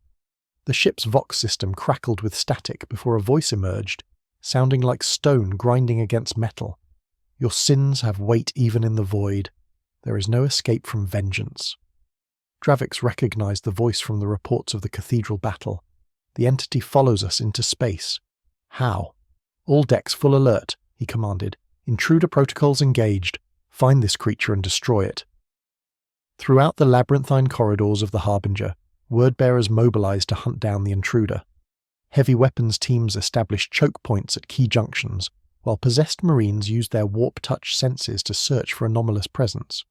The ship's Vox system crackled with static before a voice emerged, sounding like stone grinding against metal. Your sins have weight even in the void. There is no escape from vengeance. Dravix recognized the voice from the reports of the cathedral battle. The entity follows us into space. How? All decks full alert, he commanded. Intruder protocols engaged. Find this creature and destroy it. Throughout the labyrinthine corridors of the Harbinger, word-bearers mobilized to hunt down the intruder. Heavy weapons teams established choke points at key junctions, while possessed Marines used their warp-touch senses to search for anomalous presence.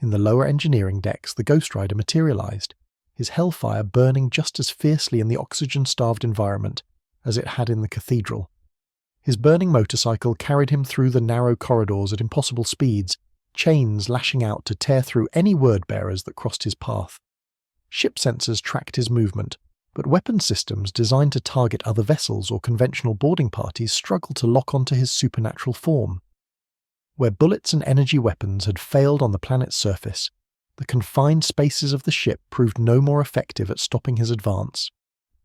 In the lower engineering decks, the Ghost Rider materialized, his hellfire burning just as fiercely in the oxygen-starved environment as it had in the cathedral. His burning motorcycle carried him through the narrow corridors at impossible speeds, chains lashing out to tear through any word-bearers that crossed his path. Ship sensors tracked his movement, but weapon systems designed to target other vessels or conventional boarding parties struggled to lock onto his supernatural form. Where bullets and energy weapons had failed on the planet's surface, the confined spaces of the ship proved no more effective at stopping his advance.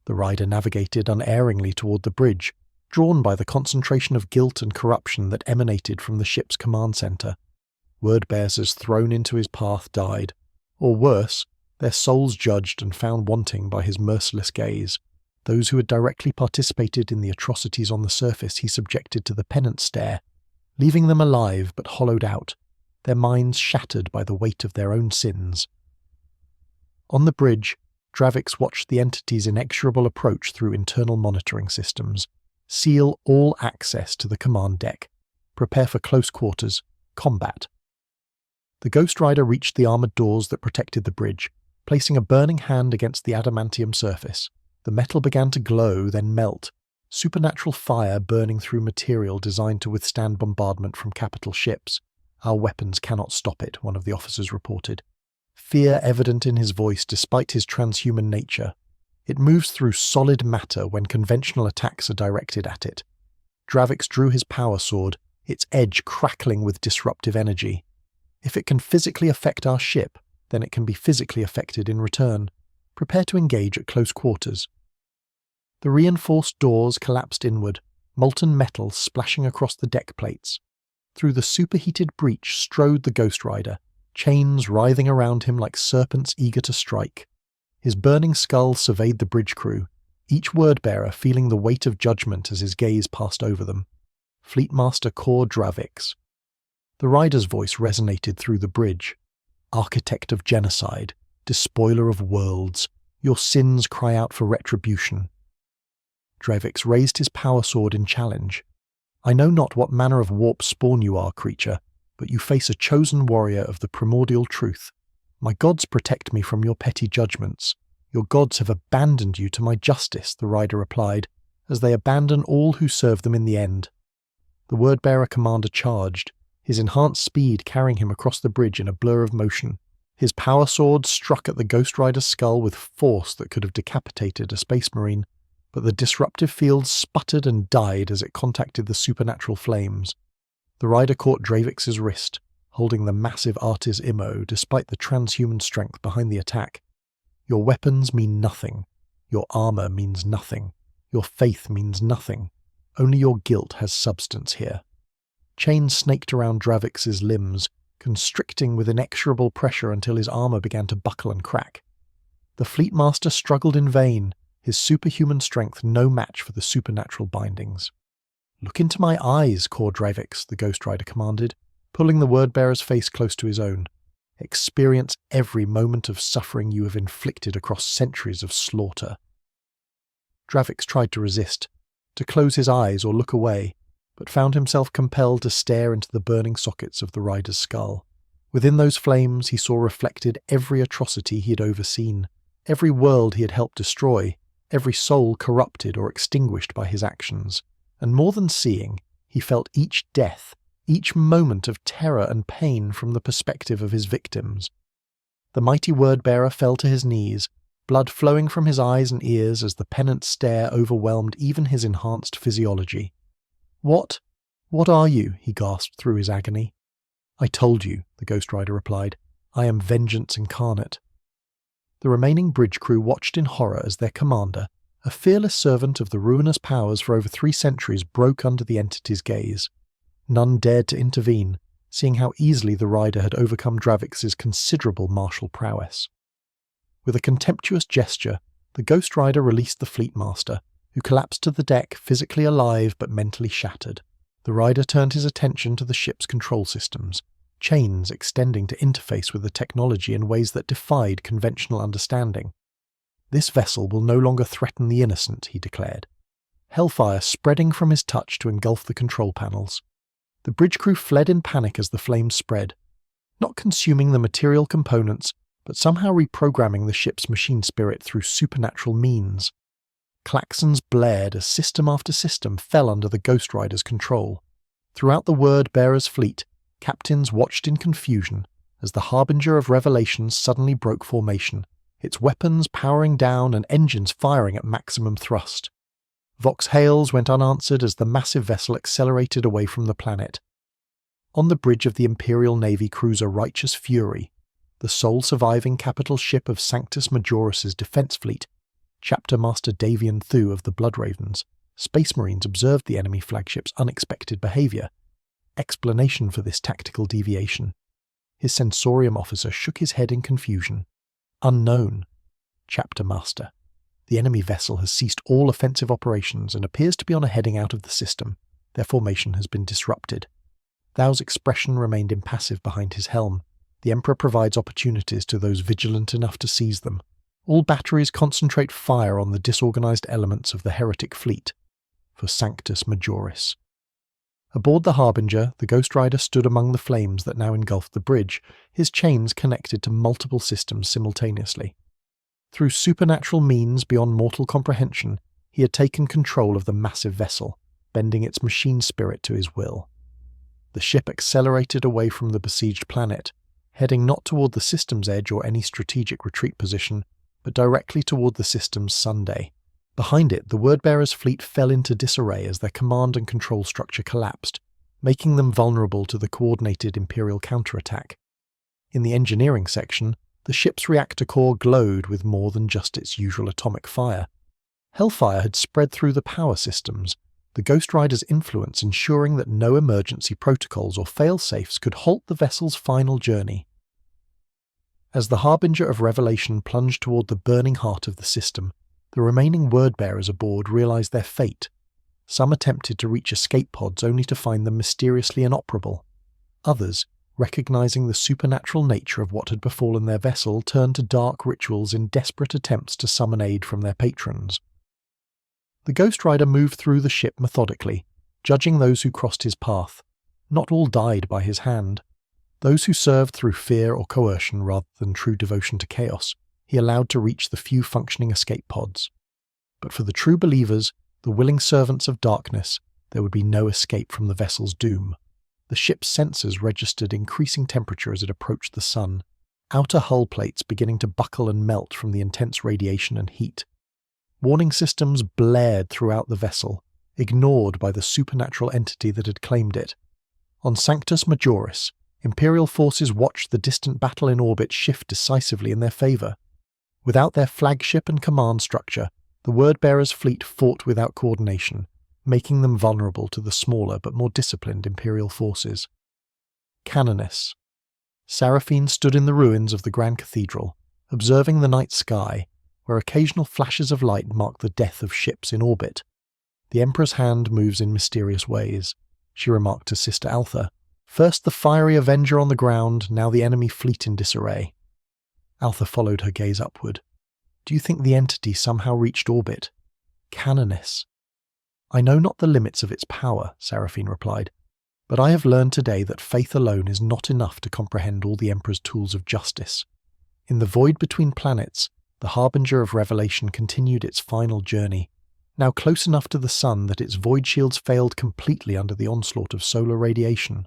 The rider navigated unerringly toward the bridge, drawn by the concentration of guilt and corruption that emanated from the ship's command center. Word-bearers thrown into his path died, or worse, their souls judged and found wanting by his merciless gaze. Those who had directly participated in the atrocities on the surface he subjected to the penance stare, leaving them alive but hollowed out, their minds shattered by the weight of their own sins. On the bridge, Dravix watched the entity's inexorable approach through internal monitoring systems, seal all access to the command deck, prepare for close quarters, combat. The Ghost Rider reached the armoured doors that protected the bridge, placing a burning hand against the adamantium surface. The metal began to glow, then melt, supernatural fire burning through material designed to withstand bombardment from capital ships. Our weapons cannot stop it, one of the officers reported. Fear evident in his voice despite his transhuman nature. It moves through solid matter when conventional attacks are directed at it. Dravix drew his power sword, its edge crackling with disruptive energy. If it can physically affect our ship, then it can be physically affected in return. Prepare to engage at close quarters. The reinforced doors collapsed inward, molten metal splashing across the deck plates. Through the superheated breach strode the Ghost Rider, chains writhing around him like serpents eager to strike. His burning skull surveyed the bridge crew, each word-bearer feeling the weight of judgment as his gaze passed over them. Fleetmaster Kor Dravix. The rider's voice resonated through the bridge. Architect of genocide, despoiler of worlds, your sins cry out for retribution. Dravix raised his power sword in challenge. I know not what manner of warp spawn you are, creature, but you face a chosen warrior of the primordial truth. My gods protect me from your petty judgments. Your gods have abandoned you to my justice, the rider replied, as they abandon all who serve them in the end. The word-bearer commander charged, his enhanced speed carrying him across the bridge in a blur of motion. His power sword struck at the Ghost Rider's skull with force that could have decapitated a space marine, but the disruptive field sputtered and died as it contacted the supernatural flames. The rider caught Dravix's wrist, holding the massive Artis Immo despite the transhuman strength behind the attack. Your weapons mean nothing. Your armor means nothing. Your faith means nothing. Only your guilt has substance here. Chains snaked around Dravix's limbs, constricting with inexorable pressure until his armor began to buckle and crack. The Fleetmaster struggled in vain, his superhuman strength no match for the supernatural bindings. "Look into my eyes, Core Dravix," the Ghost Rider commanded, pulling the Word-Bearer's face close to his own. "Experience every moment of suffering you have inflicted across centuries of slaughter." Dravix tried to resist, to close his eyes or look away, but found himself compelled to stare into the burning sockets of the rider's skull. Within those flames he saw reflected every atrocity he had overseen, every world he had helped destroy, every soul corrupted or extinguished by his actions. And more than seeing, he felt each death, each moment of terror and pain from the perspective of his victims. The mighty Word-Bearer fell to his knees, blood flowing from his eyes and ears as the pennant stare overwhelmed even his enhanced physiology. What are you?" he gasped through his agony. "I told you," the Ghost Rider replied. "I am vengeance incarnate." The remaining bridge crew watched in horror as their commander, a fearless servant of the ruinous powers for over 3 centuries, broke under the entity's gaze. None dared to intervene, seeing how easily the rider had overcome Dravix's considerable martial prowess. With a contemptuous gesture, the Ghost Rider released the Fleetmaster, who collapsed to the deck, physically alive but mentally shattered. The rider turned his attention to the ship's control systems, chains extending to interface with the technology in ways that defied conventional understanding. "This vessel will no longer threaten the innocent," he declared. Hellfire spreading from his touch to engulf the control panels. The bridge crew fled in panic as the flames spread, not consuming the material components, but somehow reprogramming the ship's machine spirit through supernatural means. Klaxons blared as system after system fell under the Ghost Rider's control. Throughout the Word-Bearer's fleet, captains watched in confusion as the Harbinger of Revelations suddenly broke formation, its weapons powering down and engines firing at maximum thrust. Vox hails went unanswered as the massive vessel accelerated away from the planet. On the bridge of the Imperial Navy cruiser Righteous Fury, the sole surviving capital ship of Sanctus Majoris's defense fleet, Chapter Master Davian Thu of the Bloodravens, Space Marines observed the enemy flagship's unexpected behavior. Explanation for this tactical deviation. His sensorium officer shook his head in confusion. Unknown. Chapter Master. The enemy vessel has ceased all offensive operations and appears to be on a heading out of the system. Their formation has been disrupted. Thou's expression remained impassive behind his helm. The Emperor provides opportunities to those vigilant enough to seize them. All batteries concentrate fire on the disorganized elements of the heretic fleet. For Sanctus Majoris. Aboard the Harbinger, the Ghost Rider stood among the flames that now engulfed the bridge, his chains connected to multiple systems simultaneously. Through supernatural means beyond mortal comprehension, he had taken control of the massive vessel, bending its machine spirit to his will. The ship accelerated away from the besieged planet, heading not toward the system's edge or any strategic retreat position, but directly toward the system's Sunday. Behind it, the Word-Bearer's fleet fell into disarray as their command and control structure collapsed, making them vulnerable to the coordinated Imperial counterattack. In the engineering section, the ship's reactor core glowed with more than just its usual atomic fire. Hellfire had spread through the power systems, the Ghost Rider's influence ensuring that no emergency protocols or fail-safes could halt the vessel's final journey. As the Harbinger of Revelation plunged toward the burning heart of the system, the remaining Word-Bearers aboard realized their fate. Some attempted to reach escape pods only to find them mysteriously inoperable. Others, recognizing the supernatural nature of what had befallen their vessel, turned to dark rituals in desperate attempts to summon aid from their patrons. The Ghost Rider moved through the ship methodically, judging those who crossed his path. Not all died by his hand. Those who served through fear or coercion rather than true devotion to chaos, he allowed to reach the few functioning escape pods. But for the true believers, the willing servants of darkness, there would be no escape from the vessel's doom. The ship's sensors registered increasing temperature as it approached the sun, outer hull plates beginning to buckle and melt from the intense radiation and heat. Warning systems blared throughout the vessel, ignored by the supernatural entity that had claimed it. On Sanctus Majoris, Imperial forces watched the distant battle in orbit shift decisively in their favor. Without their flagship and command structure, The Word-Bearer's fleet fought without coordination, making them vulnerable to the smaller but more disciplined Imperial forces. Canoness. Seraphine stood in the ruins of the Grand Cathedral, observing the night sky, where occasional flashes of light mark the death of ships in orbit. The Emperor's hand moves in mysterious ways, she remarked to Sister Altha. First the fiery Avenger on the ground, now the enemy fleet in disarray. Altha followed her gaze upward. Do you think the entity somehow reached orbit? Canoness. I know not the limits of its power, Seraphine replied, but I have learned today that faith alone is not enough to comprehend all the Emperor's tools of justice. In the void between planets, the harbinger of revelation continued its final journey, now close enough to the sun that its void shields failed completely under the onslaught of solar radiation.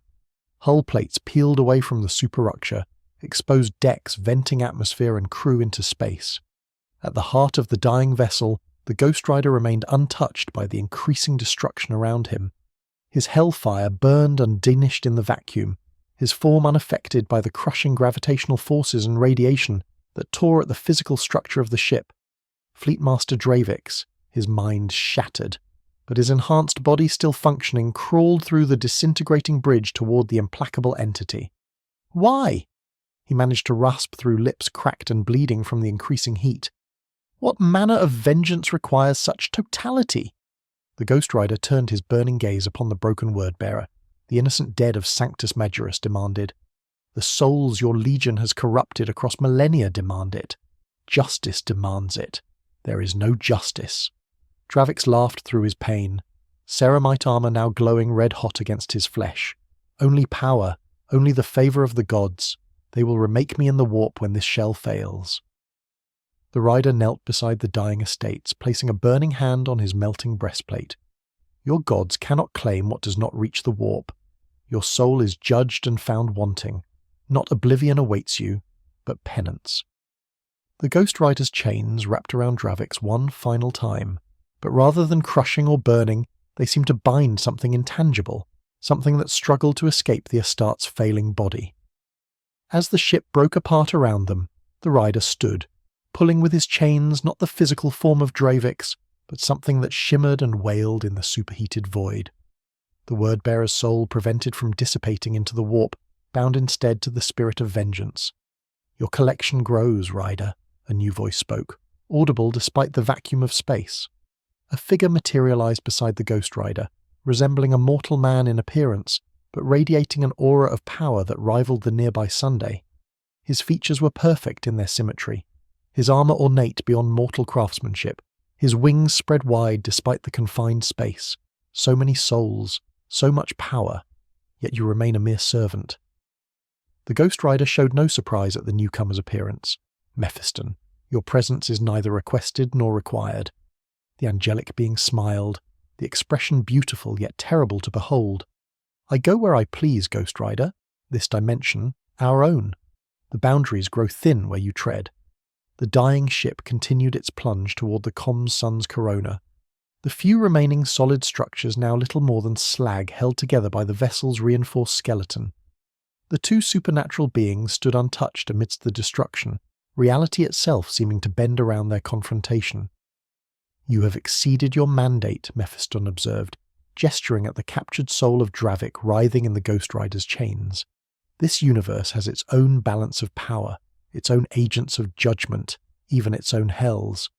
Hull plates peeled away from the superstructure, exposed decks venting atmosphere and crew into space. At the heart of the dying vessel, the Ghost Rider remained untouched by the increasing destruction around him. His hellfire burned undiminished in the vacuum, his form unaffected by the crushing gravitational forces and radiation that tore at the physical structure of the ship. Fleetmaster Dravix, his mind shattered, but his enhanced body still functioning, crawled through the disintegrating bridge toward the implacable entity. Why? He managed to rasp through lips cracked and bleeding from the increasing heat. What manner of vengeance requires such totality? The Ghost Rider turned his burning gaze upon the broken Word-Bearer. The innocent dead of Sanctus Majorus demanded. The souls your legion has corrupted across millennia demand it. Justice demands it. There is no justice. Dravix laughed through his pain. Ceramite armor now glowing red-hot against his flesh. Only power, only the favor of the gods. They will remake me in the warp when this shell fails. The rider knelt beside the dying estates, placing a burning hand on his melting breastplate. Your gods cannot claim what does not reach the warp. Your soul is judged and found wanting. Not oblivion awaits you, but penance. The Ghost Rider's chains wrapped around Dravix one final time, but rather than crushing or burning, they seemed to bind something intangible, something that struggled to escape the Astarte's failing body. As the ship broke apart around them, the rider stood, pulling with his chains not the physical form of Dravix, but something that shimmered and wailed in the superheated void. The Word-Bearer's soul, prevented from dissipating into the warp, bound instead to the spirit of vengeance. Your collection grows, Rider, a new voice spoke, audible despite the vacuum of space. A figure materialized beside the Ghost Rider, resembling a mortal man in appearance, but radiating an aura of power that rivaled the nearby Sunday. His features were perfect in their symmetry, his armor ornate beyond mortal craftsmanship, his wings spread wide despite the confined space. So many souls, so much power, yet you remain a mere servant. The Ghost Rider showed no surprise at the newcomer's appearance. Mephiston, your presence is neither requested nor required. The angelic being smiled, the expression beautiful yet terrible to behold. I go where I please, Ghost Rider. This dimension, our own. The boundaries grow thin where you tread. The dying ship continued its plunge toward the Com's sun's corona. The few remaining solid structures now little more than slag held together by the vessel's reinforced skeleton. The two supernatural beings stood untouched amidst the destruction, reality itself seeming to bend around their confrontation. You have exceeded your mandate, Mephiston observed, gesturing at the captured soul of Dravik writhing in the Ghost Rider's chains. This universe has its own balance of power, its own agents of judgment, even its own hells.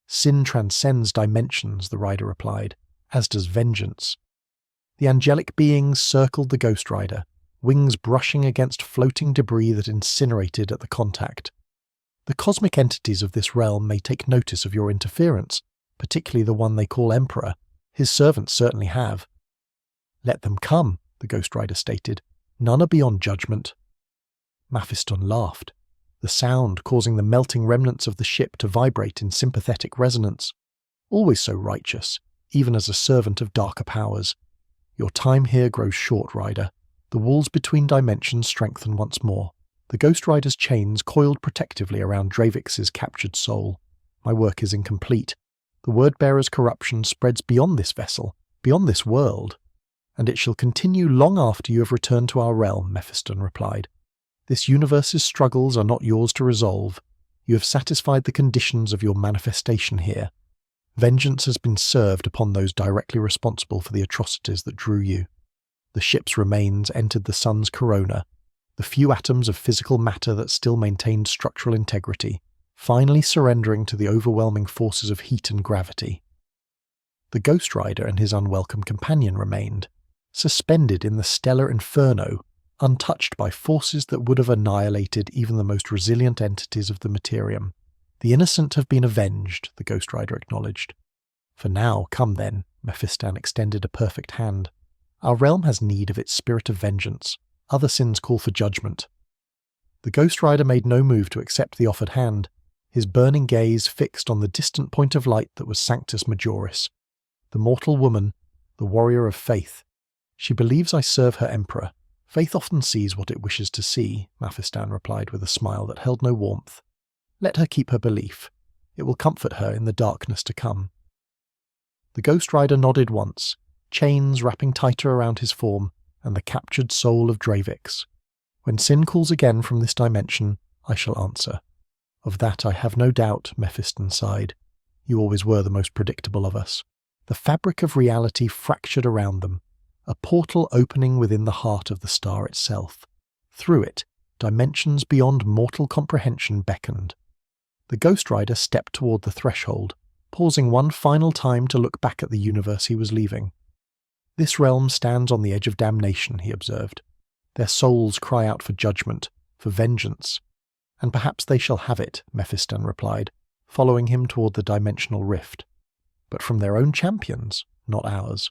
Sin transcends dimensions, the rider replied, as does vengeance. The angelic beings circled the Ghost Rider, wings brushing against floating debris that incinerated at the contact. The cosmic entities of this realm may take notice of your interference, particularly the one they call Emperor. His servants certainly have. Let them come, the Ghost Rider stated. None are beyond judgment. Mephiston laughed, the sound causing the melting remnants of the ship to vibrate in sympathetic resonance. Always so righteous, even as a servant of darker powers. Your time here grows short, Rider. The walls between dimensions strengthen once more. The Ghost Rider's chains coiled protectively around Dravix's captured soul. My work is incomplete. The Word-Bearer's corruption spreads beyond this vessel, beyond this world. And it shall continue long after you have returned to our realm, Mephiston replied. This universe's struggles are not yours to resolve. You have satisfied the conditions of your manifestation here. Vengeance has been served upon those directly responsible for the atrocities that drew you. The ship's remains entered the sun's corona, the few atoms of physical matter that still maintained structural integrity, finally surrendering to the overwhelming forces of heat and gravity. The Ghost Rider and his unwelcome companion remained, suspended in the stellar inferno, untouched by forces that would have annihilated even the most resilient entities of the materium. The innocent have been avenged, the Ghost Rider acknowledged. For now, come then, Mephistan extended a perfect hand. Our realm has need of its spirit of vengeance. Other sins call for judgment. The Ghost Rider made no move to accept the offered hand, his burning gaze fixed on the distant point of light that was Sanctus Majoris. The mortal woman, the warrior of faith. She believes I serve her emperor. Faith often sees what it wishes to see, Mephistan replied with a smile that held no warmth. Let her keep her belief. It will comfort her in the darkness to come. The Ghost Rider nodded once, chains wrapping tighter around his form, and the captured soul of Dravix. When sin calls again from this dimension, I shall answer. Of that I have no doubt, Mephistan sighed. You always were the most predictable of us. The fabric of reality fractured around them, a portal opening within the heart of the star itself. Through it, dimensions beyond mortal comprehension beckoned. The Ghost Rider stepped toward the threshold, pausing one final time to look back at the universe he was leaving. This realm stands on the edge of damnation, he observed. Their souls cry out for judgment, for vengeance. And perhaps they shall have it, Mephistan replied, following him toward the dimensional rift. But from their own champions, not ours.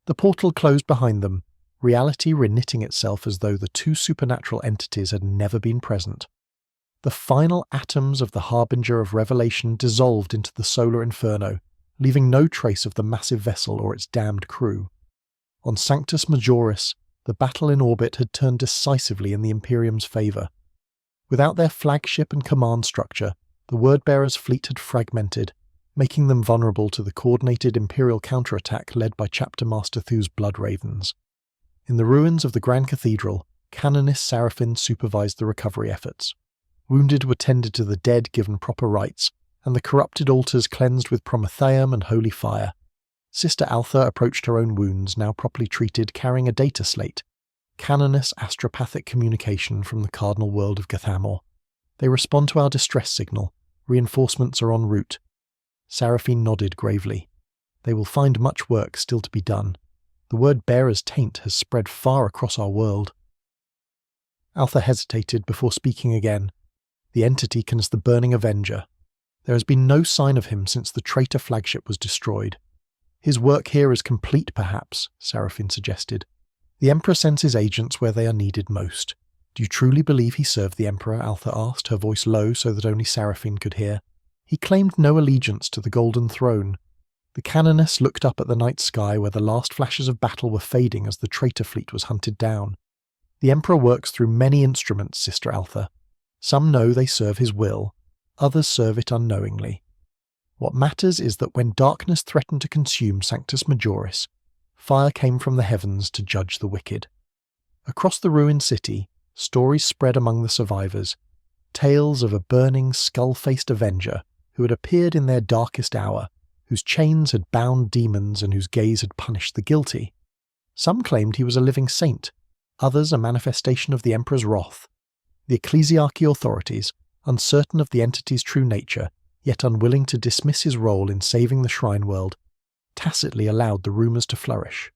The portal closed behind them, reality reknitting itself as though the two supernatural entities had never been present. The final atoms of the harbinger of revelation dissolved into the solar inferno, leaving no trace of the massive vessel or its damned crew. On Sanctus Majoris, the battle in orbit had turned decisively in the Imperium's favour. Without their flagship and command structure, the Wordbearer's fleet had fragmented, making them vulnerable to the coordinated Imperial counterattack led by Chapter Master Thu's Blood Ravens. In the ruins of the Grand Cathedral, Canonist Seraphine supervised the recovery efforts. Wounded were tended to the dead given proper rites, and the corrupted altars cleansed with Prometheum and holy fire. Sister Altha approached her own wounds, now properly treated, carrying a data slate, Canonist astropathic communication from the cardinal world of Gathamor. They respond to our distress signal. Reinforcements are en route. Seraphine nodded gravely. They will find much work still to be done. The word bearer's taint has spread far across our world. Altha hesitated before speaking again. The entity can as the burning avenger. There has been no sign of him since the traitor flagship was destroyed. His work here is complete, perhaps, Seraphine suggested. The Emperor sends his agents where they are needed most. Do you truly believe he served the Emperor? Altha asked, her voice low so that only Seraphine could hear. He claimed no allegiance to the Golden Throne. The Canoness looked up at the night sky where the last flashes of battle were fading as the traitor fleet was hunted down. The Emperor works through many instruments, Sister Altha. Some know they serve his will, others serve it unknowingly. What matters is that when darkness threatened to consume Sanctus Majoris, fire came from the heavens to judge the wicked. Across the ruined city, stories spread among the survivors, tales of a burning, skull-faced avenger who had appeared in their darkest hour, whose chains had bound demons and whose gaze had punished the guilty. Some claimed he was a living saint, others a manifestation of the Emperor's wrath. The ecclesiarchy authorities, uncertain of the entity's true nature, yet unwilling to dismiss his role in saving the shrine world, tacitly allowed the rumours to flourish.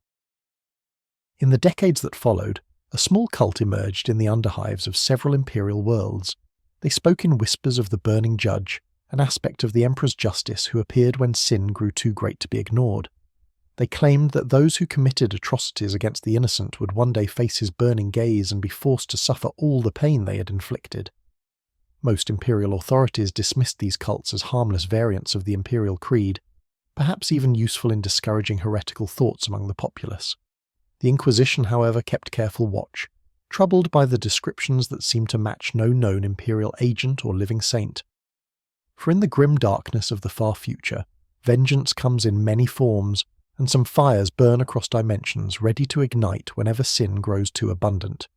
In the decades that followed, a small cult emerged in the underhives of several imperial worlds. They spoke in whispers of the burning judge, an aspect of the Emperor's justice who appeared when sin grew too great to be ignored. They claimed that those who committed atrocities against the innocent would one day face his burning gaze and be forced to suffer all the pain they had inflicted. Most imperial authorities dismissed these cults as harmless variants of the imperial creed, perhaps even useful in discouraging heretical thoughts among the populace. The Inquisition, however, kept careful watch, troubled by the descriptions that seemed to match no known imperial agent or living saint. For in the grim darkness of the far future, vengeance comes in many forms, and some fires burn across dimensions, ready to ignite whenever sin grows too abundant.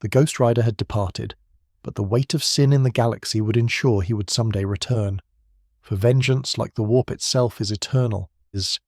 The Ghost Rider had departed, but the weight of sin in the galaxy would ensure he would someday return. for vengeance, like the warp itself, is eternal, is